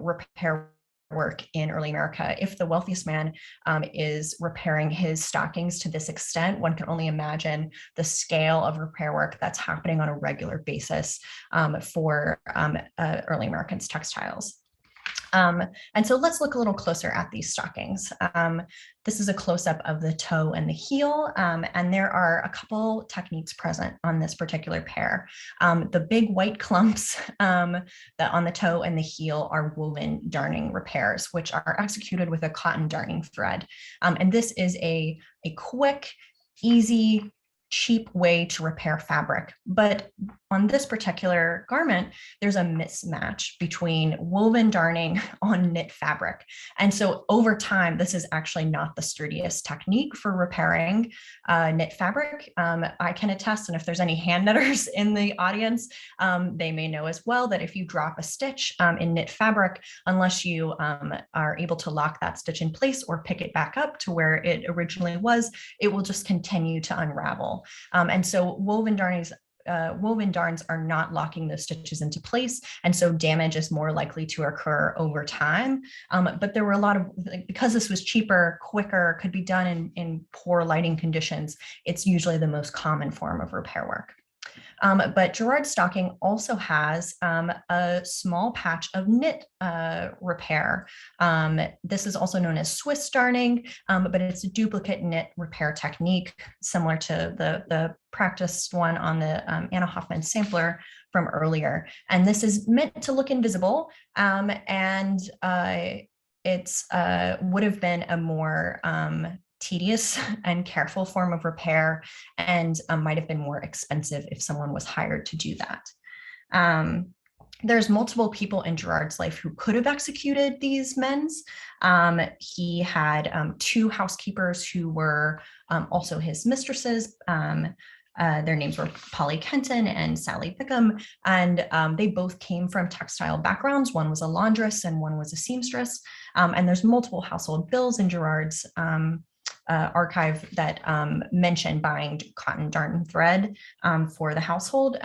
repair work in early America. If the wealthiest man is repairing his stockings to this extent, one can only imagine the scale of repair work that's happening on a regular basis for early Americans' textiles. And so let's look a little closer at these stockings. This is a close-up of the toe and the heel, and there are a couple techniques present on this particular pair. The big white clumps that on the toe and the heel are woven darning repairs, which are executed with a cotton darning thread. And this is a quick, easy, cheap way to repair fabric. But on this particular garment, there's a mismatch between woven darning on knit fabric. And so over time, this is actually not the sturdiest technique for repairing knit fabric. I can attest, and if there's any hand knitters in the audience, they may know as well that if you drop a stitch in knit fabric, unless you are able to lock that stitch in place or pick it back up to where it originally was, it will just continue to unravel. And so woven darns are not locking those stitches into place. And so damage is more likely to occur over time. But there were a lot of, because this was cheaper, quicker, could be done in poor lighting conditions, it's usually the most common form of repair work. But Gerard stocking also has a small patch of knit repair. This is also known as Swiss darning, but it's a duplicate knit repair technique similar to the practiced one on the Anna Hoffman sampler from earlier. And this is meant to look invisible, and it's would have been a more tedious and careful form of repair, and might have been more expensive if someone was hired to do that. There's multiple people in Gerard's life who could have executed these men's. He had 2 housekeepers who were also his mistresses. Their names were Polly Kenton and Sally Bickham, and they both came from textile backgrounds. One was a laundress and one was a seamstress. And there's multiple household bills in Gerard's archive that mention buying cotton darn thread for the household.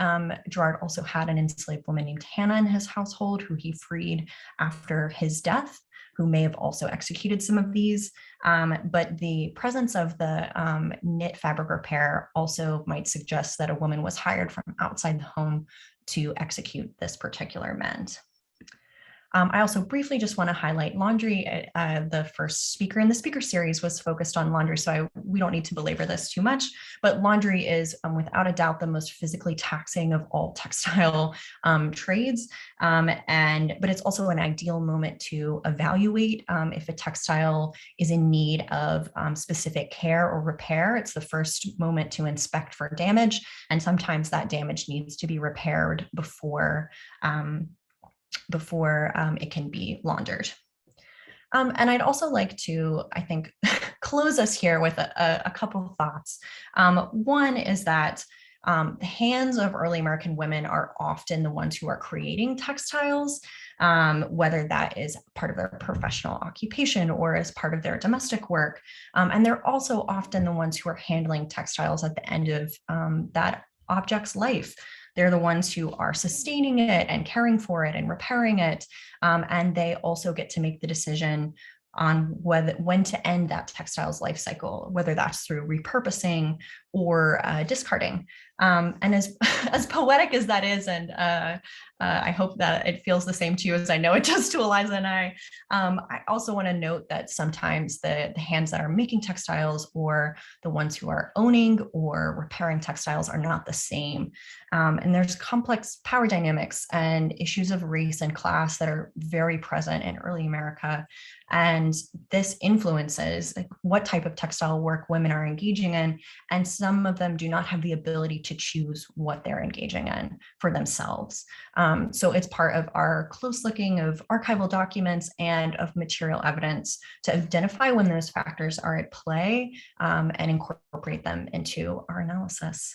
Gerard also had an enslaved woman named Hannah in his household who he freed after his death, who may have also executed some of these. But the presence of the knit fabric repair also might suggest that a woman was hired from outside the home to execute this particular mend. I also briefly just want to highlight laundry. The first speaker in the speaker series was focused on laundry, so we don't need to belabor this too much, but laundry is without a doubt the most physically taxing of all textile trades. But it's also an ideal moment to evaluate if a textile is in need of specific care or repair. It's the first moment to inspect for damage, and sometimes that damage needs to be repaired before it can be laundered. And I'd also like to, I think, close us here with a couple of thoughts. One is that the hands of early American women are often the ones who are creating textiles, whether that is part of their professional occupation or as part of their domestic work. And they're also often the ones who are handling textiles at the end of that object's life. They're the ones who are sustaining it and caring for it and repairing it. And they also get to make the decision on when to end that textile's life cycle, whether that's through repurposing or discarding. And as poetic as that is, and I hope that it feels the same to you as I know it does to Eliza and I also want to note that sometimes the hands that are making textiles or the ones who are owning or repairing textiles are not the same. And there's complex power dynamics and issues of race and class that are very present in early America. And this influences what type of textile work women are engaging in. And some of them do not have the ability to choose what they're engaging in for themselves. So it's part of our close looking of archival documents and of material evidence to identify when those factors are at play and incorporate them into our analysis.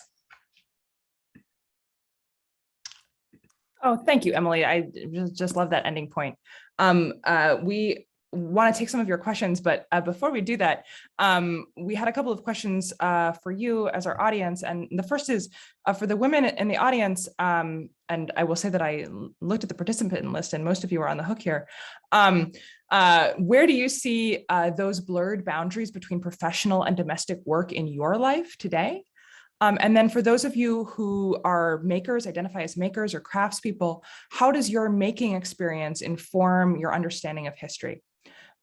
Oh, thank you, Emily. I just love that ending point. We want to take some of your questions, but before we do that, we had a couple of questions for you as our audience. And the first is for the women in the audience, and I will say that I looked at the participant list and most of you are on the hook here. Where do you see those blurred boundaries between professional and domestic work in your life today? And then for those of you who are makers, identify as makers or craftspeople, how does your making experience inform your understanding of history?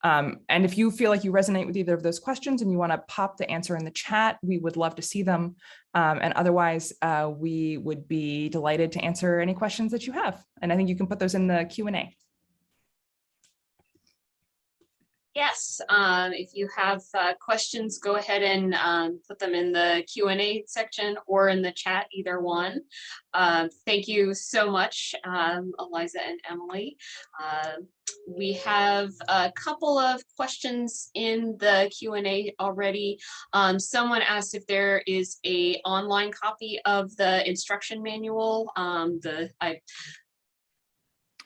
And if you feel like you resonate with either of those questions and you want to pop the answer in the chat, we would love to see them. And otherwise, we would be delighted to answer any questions that you have. And I think you can put those in the Q&A. Yes, if you have questions, go ahead and put them in the Q&A section or in the chat, either one. Thank you so much, Eliza and Emily. We have a couple of questions in the Q&A already. Someone asked if there is an online copy of the instruction manual.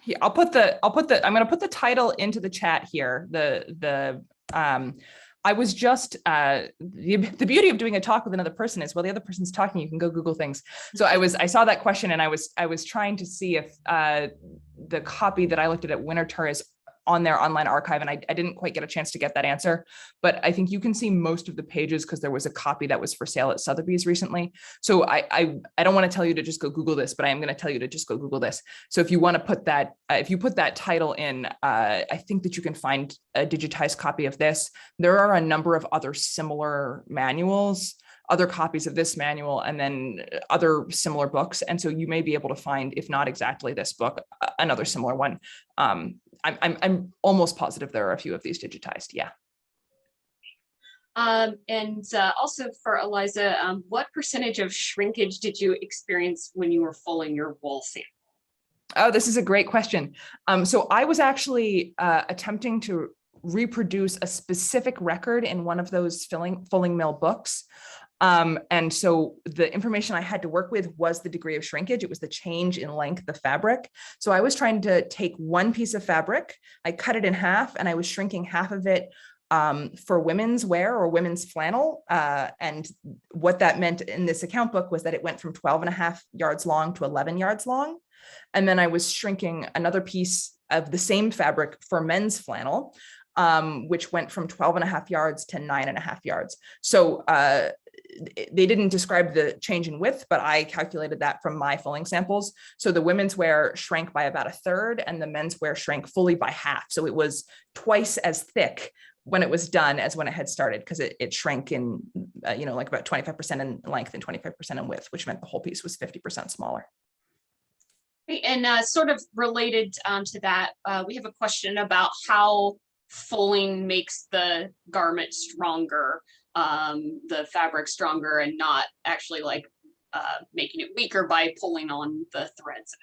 Yeah, I'm going to put the title into the chat here. I was just, the beauty of doing a talk with another person is while the other person's talking, you can go Google things. So I saw that question and I was trying to see if the copy that I looked at Winterthur is on their online archive, and I didn't quite get a chance to get that answer, but I think you can see most of the pages because there was a copy that was for sale at Sotheby's recently. So I don't want to tell you to just go Google this, but I am going to tell you to just go Google this. So if you want to put that, if you put that title in, I think that you can find a digitized copy of this. There are a number of other similar manuals, other copies of this manual, and then other similar books. And so you may be able to find, if not exactly this book, another similar one. I'm almost positive there are a few of these digitized. Yeah. Also for Eliza, what percentage of shrinkage did you experience when you were fulling your wool sample? Oh, this is a great question. So I was actually attempting to reproduce a specific record in one of those fulling mill books. And so the information I had to work with was the degree of shrinkage. It was the change in length of fabric. So I was trying to take one piece of fabric, I cut it in half, and I was shrinking half of it for women's wear or women's flannel. And what that meant in this account book was that it went from 12.5 yards long to 11 yards long. And then I was shrinking another piece of the same fabric for men's flannel, which went from 12.5 yards to 9.5 yards. So they didn't describe the change in width, but I calculated that from my fulling samples. So the women's wear shrank by about 1/3 and the men's wear shrank fully by half. So it was twice as thick when it was done as when it had started, because it shrank in, like about 25% in length and 25% in width, which meant the whole piece was 50% smaller. And sort of related to that, we have a question about how fulling makes the garment stronger, the fabric stronger, and not actually like making it weaker by pulling on the threads.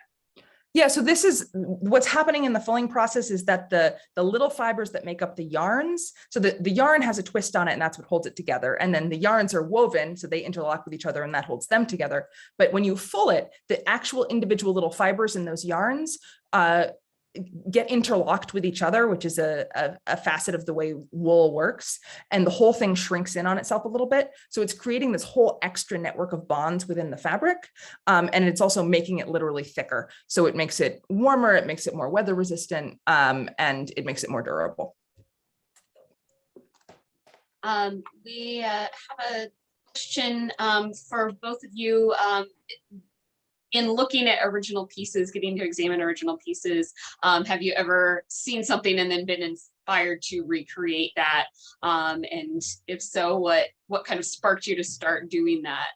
Yeah, so this is what's happening in the fulling process is that the little fibers that make up the yarns, so the yarn has a twist on it and that's what holds it together. And then the yarns are woven, so they interlock with each other and that holds them together. But when you full it, the actual individual little fibers in those yarns get interlocked with each other, which is a facet of the way wool works. And the whole thing shrinks in on itself a little bit. So it's creating this whole extra network of bonds within the fabric. And it's also making it literally thicker. So it makes it warmer, it makes it more weather resistant, and it makes it more durable. We have a question for both of you. In looking at original pieces, getting to examine original pieces, have you ever seen something and then been inspired to recreate that? And if so, what kind of sparked you to start doing that?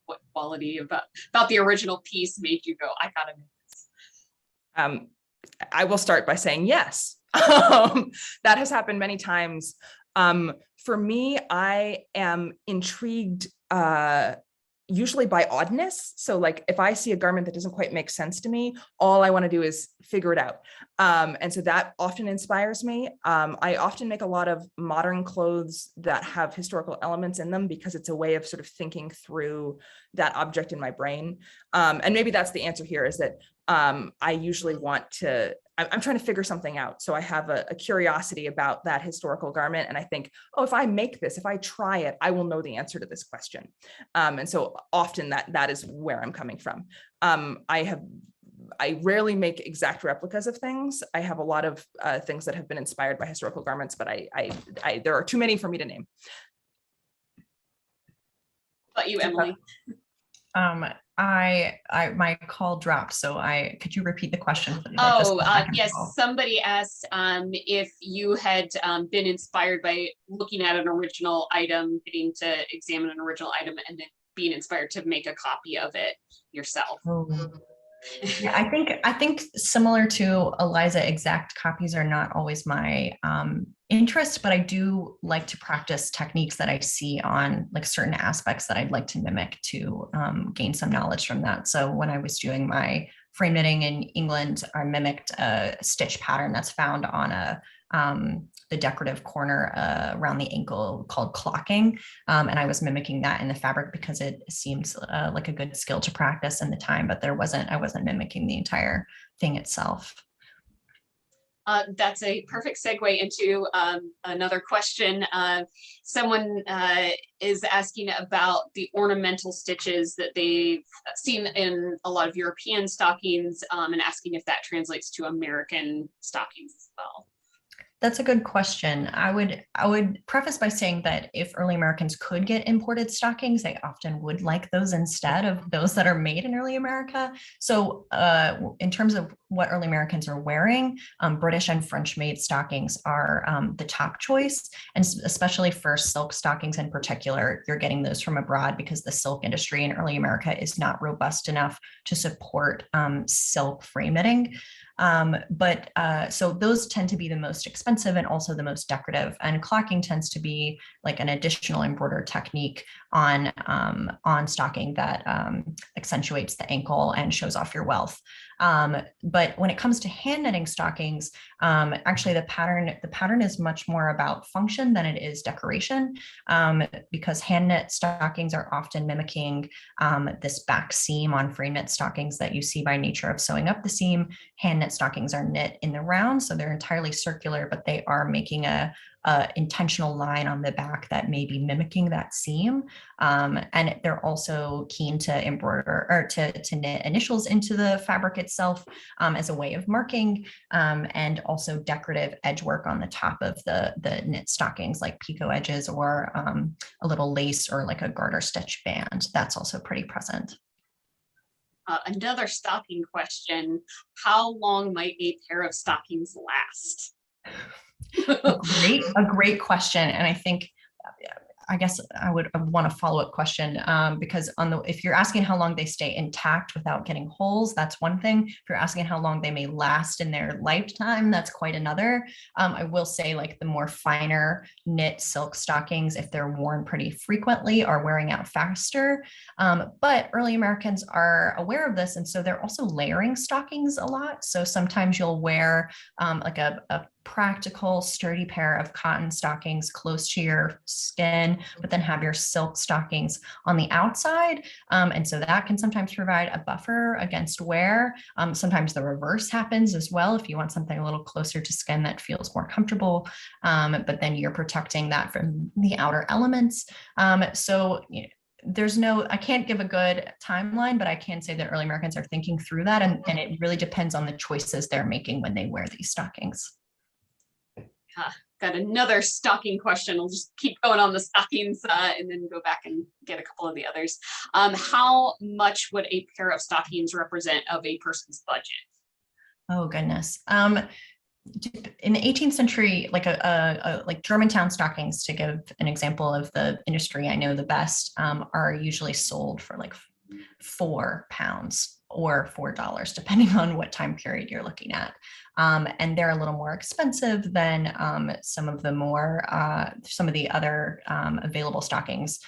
What quality about the original piece made you go, I gotta make this? I will start by saying yes. That has happened many times. For me, I am intrigued usually by oddness. So like if I see a garment that doesn't quite make sense to me, all I want to do is figure it out. And so that often inspires me. I often make a lot of modern clothes that have historical elements in them because it's a way of sort of thinking through that object in my brain. And maybe that's the answer here, is that I usually want to, I'm trying to figure something out. So I have a curiosity about that historical garment. And I think, oh, if I make this, if I try it, I will know the answer to this question. And so often that is where I'm coming from. I rarely make exact replicas of things. I have a lot of things that have been inspired by historical garments, but there are too many for me to name. About you, Emily? My call dropped, so could you repeat the question? Yes. Somebody asked if you had been inspired by looking at an original item, getting to examine an original item, and then being inspired to make a copy of it yourself. Yeah, I think similar to Eliza, exact copies are not always my interest, but I do like to practice techniques that I see on like certain aspects that I'd like to mimic to gain some knowledge from that. So when I was doing my frame knitting in England, I mimicked a stitch pattern that's found on the decorative corner around the ankle called clocking. And I was mimicking that in the fabric because it seemed like a good skill to practice in the time, but I wasn't mimicking the entire thing itself. That's a perfect segue into another question. Someone is asking about the ornamental stitches that they've seen in a lot of European stockings, and asking if that translates to American stockings as well. That's a good question. I would preface by saying that if early Americans could get imported stockings, they often would like those instead of those that are made in early America. So in terms of what early Americans are wearing, British and French made stockings are the top choice. And especially for silk stockings in particular, you're getting those from abroad because the silk industry in early America is not robust enough to support silk frame knitting. So those tend to be the most expensive and also the most decorative, and clocking tends to be like an additional embroidered technique on stocking that accentuates the ankle and shows off your wealth. But when it comes to hand knitting stockings, actually the pattern is much more about function than it is decoration, because hand knit stockings are often mimicking this back seam on frame knit stockings that you see by nature of sewing up the seam. Hand knit stockings are knit in the round, so they're entirely circular, but they are making a intentional line on the back that may be mimicking that seam. And they're also keen to embroider or to knit initials into the fabric itself as a way of marking, and also decorative edge work on the top of the knit stockings, like picot edges or a little lace or like a garter stitch band. That's also pretty present. Another stocking question: how long might a pair of stockings last? A great question. And I guess I would want a follow-up question, because if you're asking how long they stay intact without getting holes, that's one thing. If you're asking how long they may last in their lifetime, that's quite another. I will say, like, the more finer knit silk stockings, if they're worn pretty frequently, are wearing out faster. But early Americans are aware of this, and so they're also layering stockings a lot. So sometimes you'll wear like a practical, sturdy pair of cotton stockings close to your skin, but then have your silk stockings on the outside. And so that can sometimes provide a buffer against wear. Sometimes the reverse happens as well, if you want something a little closer to skin that feels more comfortable, but then you're protecting that from the outer elements. So I can't give a good timeline, but I can say that early Americans are thinking through that, and it really depends on the choices they're making when they wear these stockings. Got another stocking question. I'll just keep going on the stockings and then go back and get a couple of the others. How much would a pair of stockings represent of a person's budget? Oh, goodness. In the 18th century, like like Germantown stockings, to give an example of the industry I know the best, are usually sold for like £4 or $4, depending on what time period you're looking at. And they're a little more expensive than some of the other available stockings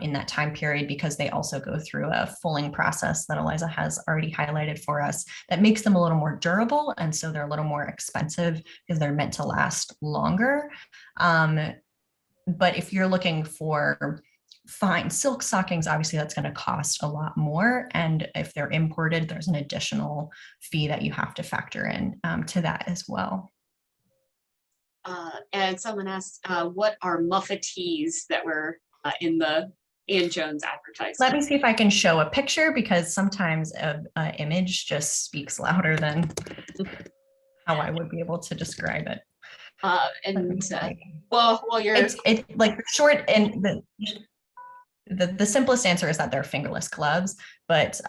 in that time period, because they also go through a fulling process that Eliza has already highlighted for us that makes them a little more durable. And so they're a little more expensive because they're meant to last longer. But if you're looking for fine silk stockings, obviously that's going to cost a lot more. And if they're imported, there's an additional fee that you have to factor in to that as well. And someone asked, what are muffatees that were in the Ann Jones advertisement? Let me see if I can show a picture, because sometimes an image just speaks louder than how I would be able to describe it. Well, you're it's like short and the simplest answer is that they're fingerless gloves, but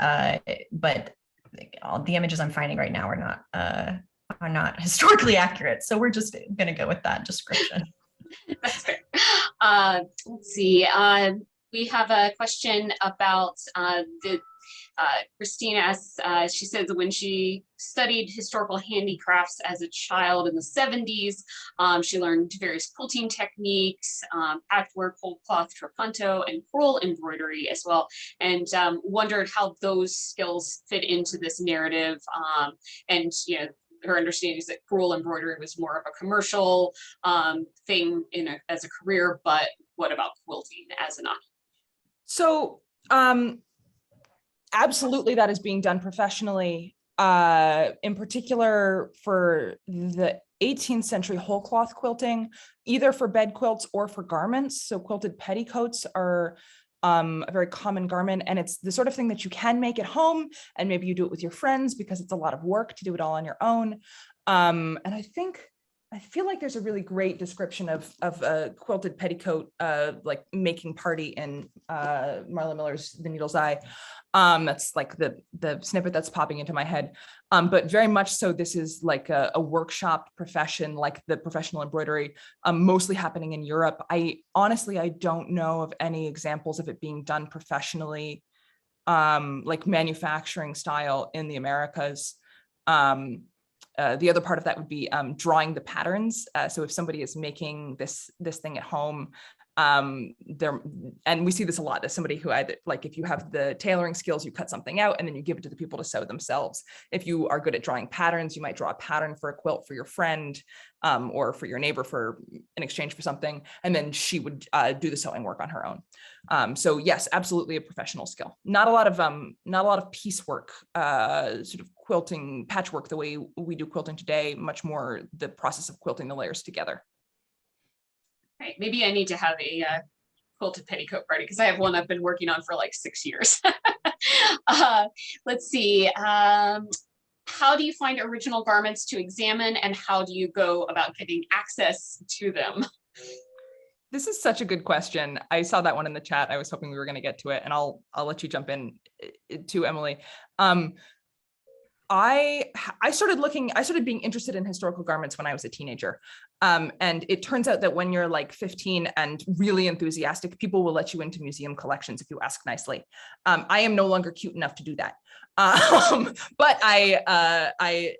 all the images I'm finding right now are not historically accurate. So we're just going to go with that description. That's fair. Let's see. We have a question about Christina asks, she says when she studied historical handicrafts as a child in the 70s, she learned various quilting techniques, patchwork, whole cloth, trapunto, and crewel embroidery as well, and wondered how those skills fit into this narrative. And her understanding is that crewel embroidery was more of a commercial thing as a career, but what about quilting as an hobby? So absolutely, that is being done professionally. In particular for the 18th century whole cloth quilting, either for bed quilts or for garments. So quilted petticoats are a very common garment, and it's the sort of thing that you can make at home, and maybe you do it with your friends because it's a lot of work to do it all on your own. And I feel like there's a really great description of a quilted petticoat, like making party in Marla Miller's The Needle's Eye. That's like the snippet that's popping into my head. But very much so, this is like a workshop profession, like the professional embroidery, mostly happening in Europe. I honestly don't know of any examples of it being done professionally, like manufacturing style in the Americas. The other part of that would be drawing the patterns. So if somebody is making this thing at home, and we see this a lot, as somebody who either, like, if you have the tailoring skills, you cut something out and then you give it to the people to sew themselves. If you are good at drawing patterns, you might draw a pattern for a quilt for your friend, or for your neighbor in exchange for something, and then she would do the sewing work on her own. So yes, absolutely a professional skill. Not a lot of piecework, sort of quilting, patchwork the way we do quilting today. Much more the process of quilting the layers together. Right, maybe I need to have a quilted petticoat party, because I have one I've been working on for like 6 years. Let's see. How do you find original garments to examine, and how do you go about getting access to them? This is such a good question. I saw that one in the chat. I was hoping we were going to get to it, and I'll let you jump in to Emily. I started being interested in historical garments when I was a teenager. And it turns out that when you're like 15 and really enthusiastic, people will let you into museum collections if you ask nicely. I am no longer cute enough to do that. But I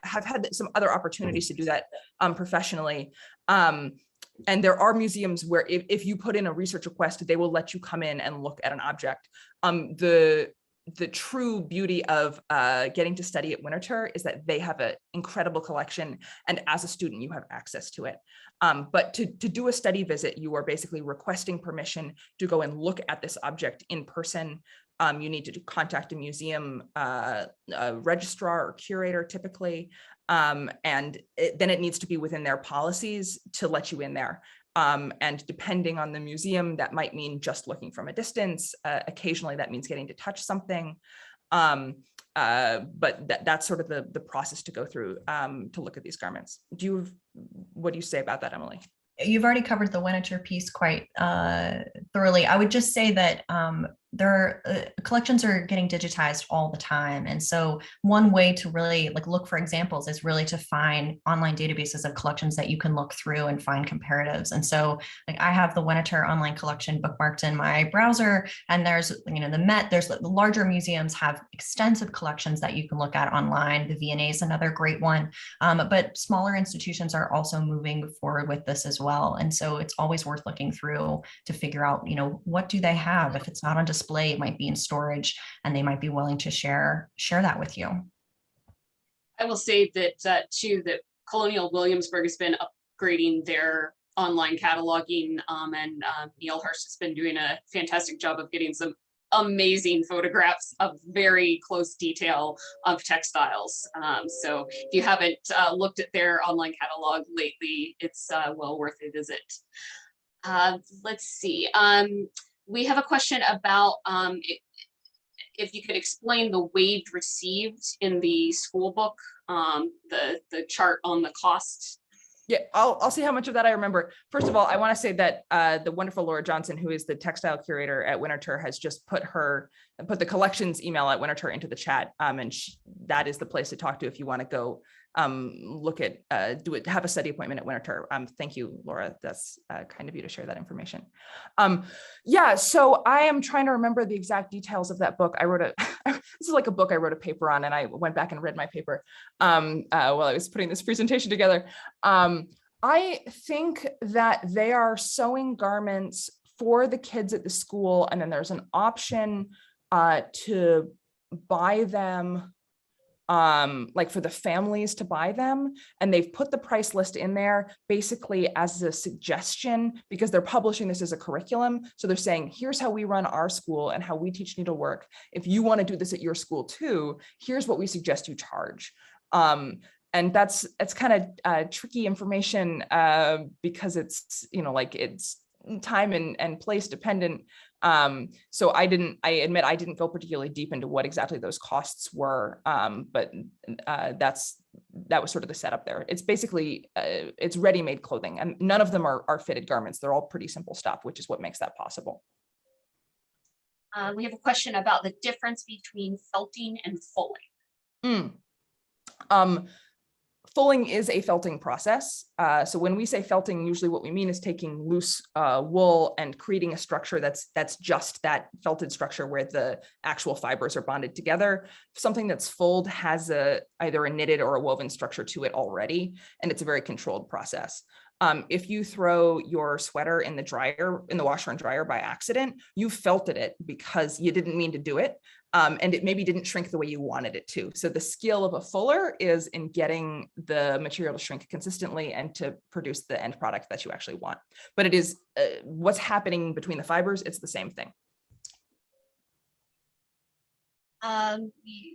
have had some other opportunities to do that professionally. And there are museums where if you put in a research request, they will let you come in and look at an object. The true beauty of getting to study at Winterthur is that they have an incredible collection, and as a student, you have access to it. But to do a study visit, you are basically requesting permission to go and look at this object in person. You need to contact a museum registrar or curator typically, and then it needs to be within their policies to let you in there. And depending on the museum, that might mean just looking from a distance. Occasionally that means getting to touch something. But that's sort of the process to go through to look at these garments. What do you say about that, Emily? You've already covered the Winterthur piece quite thoroughly. I would just say that collections are getting digitized all the time. And so one way to really look for examples is really to find online databases of collections that you can look through and find comparatives. And so I have the Winterthur online collection bookmarked in my browser, and there's, the Met, there's the larger museums have extensive collections that you can look at online. The V&A is another great one. But smaller institutions are also moving forward with this as well. And so it's always worth looking through to figure out, what do they have? If it's not on display, it might be in storage, and they might be willing to share that with you. I will say that too, that Colonial Williamsburg has been upgrading their online cataloging, and Neil Hurst has been doing a fantastic job of getting some amazing photographs of very close detail of textiles. So if you haven't looked at their online catalog lately, it's well worth a visit. Let's see. We have a question about if you could explain the wage received in the school book, the chart on the cost. Yeah, I'll see how much of that I remember. First of all, I want to say that the wonderful Laura Johnson, who is the textile curator at Winterthur, has just put the collections email at Winterthur into the chat, and that is the place to talk to if you want to go look at have a study appointment at Winterthur. Thank you, Laura. That's kind of you to share that information. Yeah, so I am trying to remember the exact details of that book. I wrote this is like a book I wrote a paper on, and I went back and read my paper while I was putting this presentation together. I think that they are sewing garments for the kids at the school, and then there's an option to buy them, like for the families to buy them, and they've put the price list in there basically as a suggestion because they're publishing this as a curriculum. So they're saying, here's how we run our school and how we teach needlework. If you want to do this at your school too, here's what we suggest you charge. And that's kind of tricky information because it's, like it's time and place dependent. So I admit I didn't go particularly deep into what exactly those costs were, but that was sort of the setup there. It's basically, it's ready-made clothing, and none of them are fitted garments. They're all pretty simple stuff, which is what makes that possible. We have a question about the difference between felting and fulling. Fulling is a felting process. So when we say felting, usually what we mean is taking loose wool and creating a structure that's just that felted structure where the actual fibers are bonded together. Something that's fulled has either a knitted or a woven structure to it already, and it's a very controlled process. If you throw your sweater in the washer and dryer by accident, you felted it because you didn't mean to do it. And it maybe didn't shrink the way you wanted it to. So the skill of a fuller is in getting the material to shrink consistently and to produce the end product that you actually want. But it is what's happening between the fibers, it's the same thing. Let's see.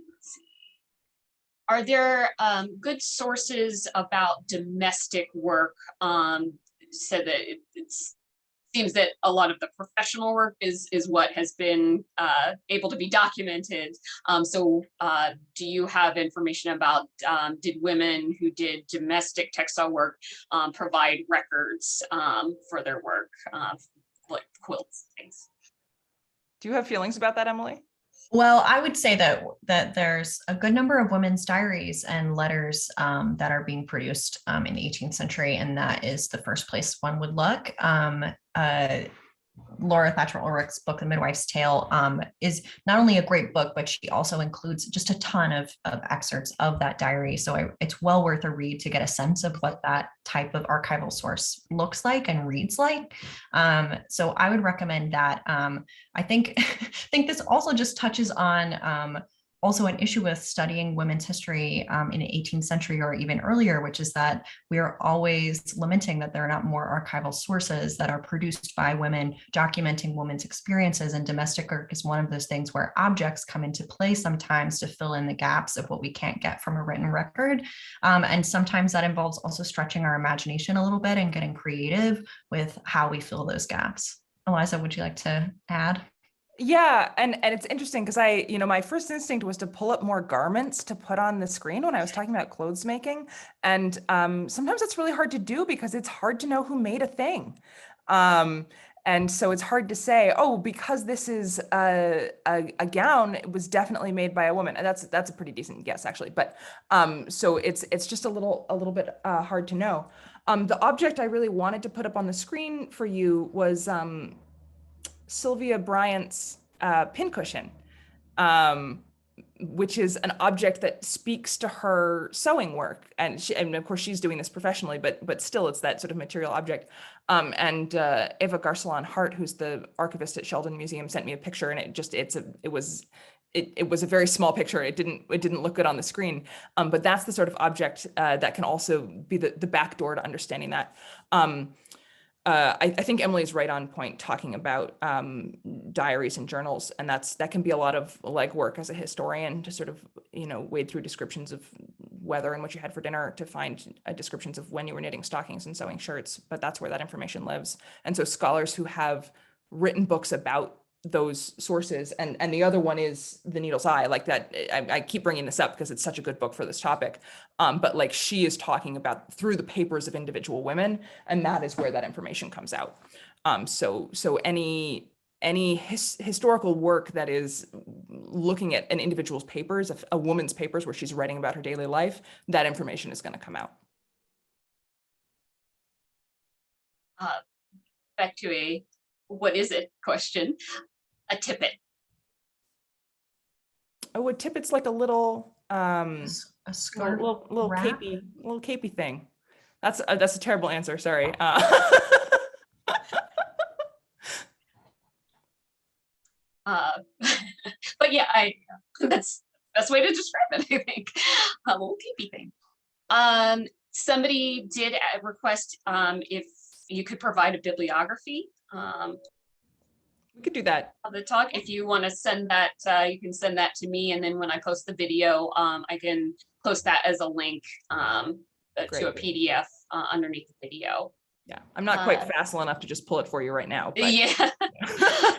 Are there good sources about domestic work? So that it seems that a lot of the professional work is what has been able to be documented. So do you have information about did women who did domestic textile work provide records for their work, like quilts, things? Do you have feelings about that, Emily? Well, I would say that there's a good number of women's diaries and letters that are being produced in the 18th century, and that is the first place one would look. Laura Thatcher Ulrich's book, The Midwife's Tale, is not only a great book, but she also includes just a ton of excerpts of that diary. So it's well worth a read to get a sense of what that type of archival source looks like and reads like. So I would recommend that. I think this also just touches on also an issue with studying women's history in the 18th century or even earlier, which is that we are always lamenting that there are not more archival sources that are produced by women documenting women's experiences, and domestic work is one of those things where objects come into play sometimes to fill in the gaps of what we can't get from a written record. And sometimes that involves also stretching our imagination a little bit and getting creative with how we fill those gaps. Eliza, would you like to add? Yeah, and it's interesting because my first instinct was to pull up more garments to put on the screen when I was talking about clothes making. And sometimes it's really hard to do because it's hard to know who made a thing. And so it's hard to say, oh, because this is a gown, it was definitely made by a woman. And that's a pretty decent guess, actually. But so it's just a little bit hard to know. The object I really wanted to put up on the screen for you was Sylvia Bryant's pincushion, which is an object that speaks to her sewing work. And of course she's doing this professionally, but still it's that sort of material object. And Eva Garcelon Hart, who's the archivist at Sheldon Museum, sent me a picture, and it was a very small picture. It didn't look good on the screen, but that's the sort of object that can also be the back door to understanding that. I think Emily's right on point talking about diaries and journals, and that can be a lot of legwork as a historian to sort of wade through descriptions of weather and what you had for dinner to find descriptions of when you were knitting stockings and sewing shirts. But that's where that information lives. And so scholars who have written books about those sources, and the other one is The Needle's Eye. Like that, I keep bringing this up because it's such a good book for this topic. But like she is talking about through the papers of individual women, and that is where that information comes out. So any historical work that is looking at an individual's papers, a woman's papers where she's writing about her daily life, that information is going to come out. Back to a what is it question. A tippet. Oh, a tippet's like a little A skirt, little wrap? capey thing. That's a terrible answer. Sorry. But yeah, that's the best way to describe it, I think. A little capey thing. Somebody did request if you could provide a bibliography We could do that. of the talk. If you want to send that, you can send that to me, and then when I post the video, I can post that as a link to a Great. PDF underneath the video. Yeah, I'm not quite facile enough to just pull it for you right now. But Yeah.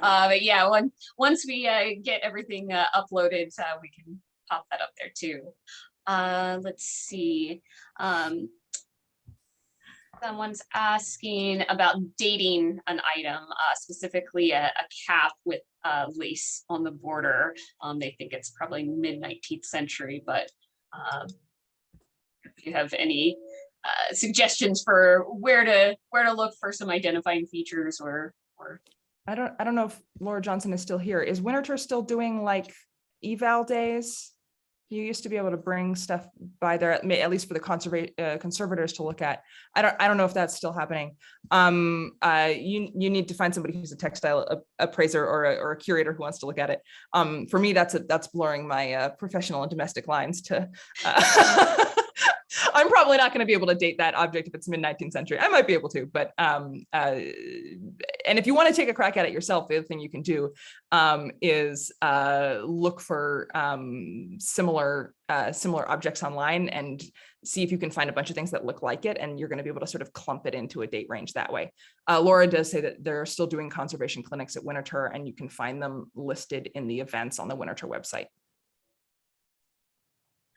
But yeah, once we get everything uploaded, we can pop that up there too. Let's see. Someone's asking about dating an item, specifically a cap with lace on the border. They think it's probably mid-19th century, but if you have any suggestions for where to look for some identifying features or I don't know if Laura Johnson is still here. Is Winterthur still doing like eval days? You used to be able to bring stuff by there, at least for the conservators to look at. I don't know if that's still happening. You need to find somebody who's a textile appraiser or a curator who wants to look at it. For me, that's blurring my professional and domestic lines to. I'm probably not going to be able to date that object if it's mid-19th century. I might be able to, but and if you want to take a crack at it yourself, the other thing you can do is look for similar objects online and see if you can find a bunch of things that look like it, and you're going to be able to sort of clump it into a date range that way. Laura does say that they're still doing conservation clinics at Winterthur, and you can find them listed in the events on the Winterthur website.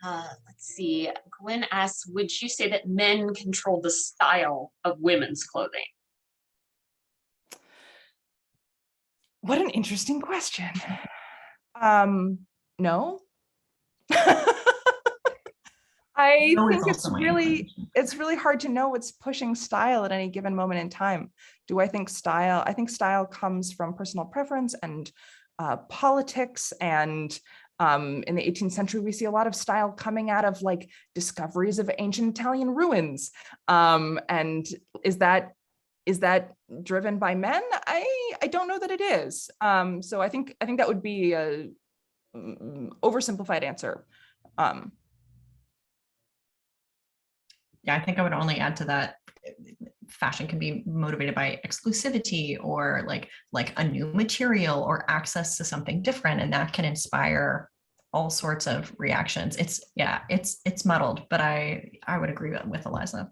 Let's see. Gwen asks, would you say that men control the style of women's clothing? What an interesting question. No. I think it's really hard to know what's pushing style at any given moment in time. Do I think style? I think style comes from personal preference and politics, and in the 18th century, we see a lot of style coming out of like discoveries of ancient Italian ruins. And is that driven by men? I don't know that it is. So I think that would be a oversimplified answer. Yeah, I think I would only add to that. Fashion can be motivated by exclusivity or like a new material or access to something different, and that can inspire all sorts of reactions. It's muddled, but I would agree with Eliza.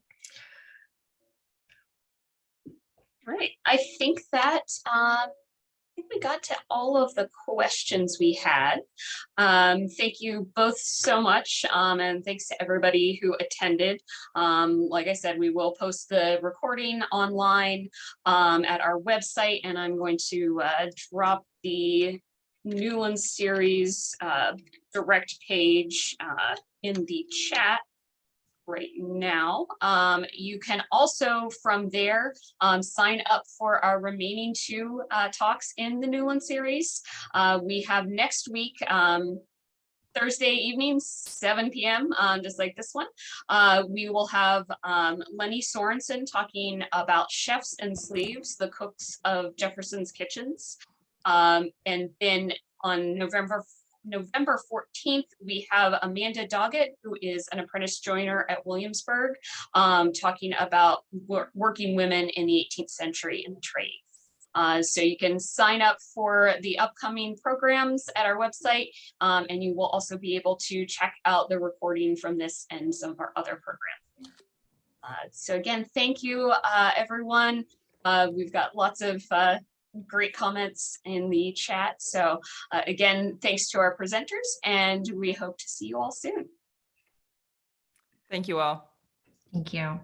Right. I think that we got to all of the questions we had. Thank you both so much, and thanks to everybody who attended. Like I said, we will post the recording online at our website, and I'm going to drop the Newlin series direct page in the chat right now. You can also from there sign up for our remaining 2 talks in the Newlin series. We have next week, Thursday evening, 7 p.m., just like this one. We will have Lenny Sorensen talking about chefs and slaves, the cooks of Jefferson's kitchens. And then on November 14th, we have Amanda Doggett, who is an apprentice joiner at Williamsburg, talking about working women in the 18th century in the trade. So you can sign up for the upcoming programs at our website, and you will also be able to check out the recording from this and some of our other programs. So again, thank you, everyone. We've got lots of great comments in the chat. So again, thanks to our presenters, and we hope to see you all soon. Thank you all. Thank you.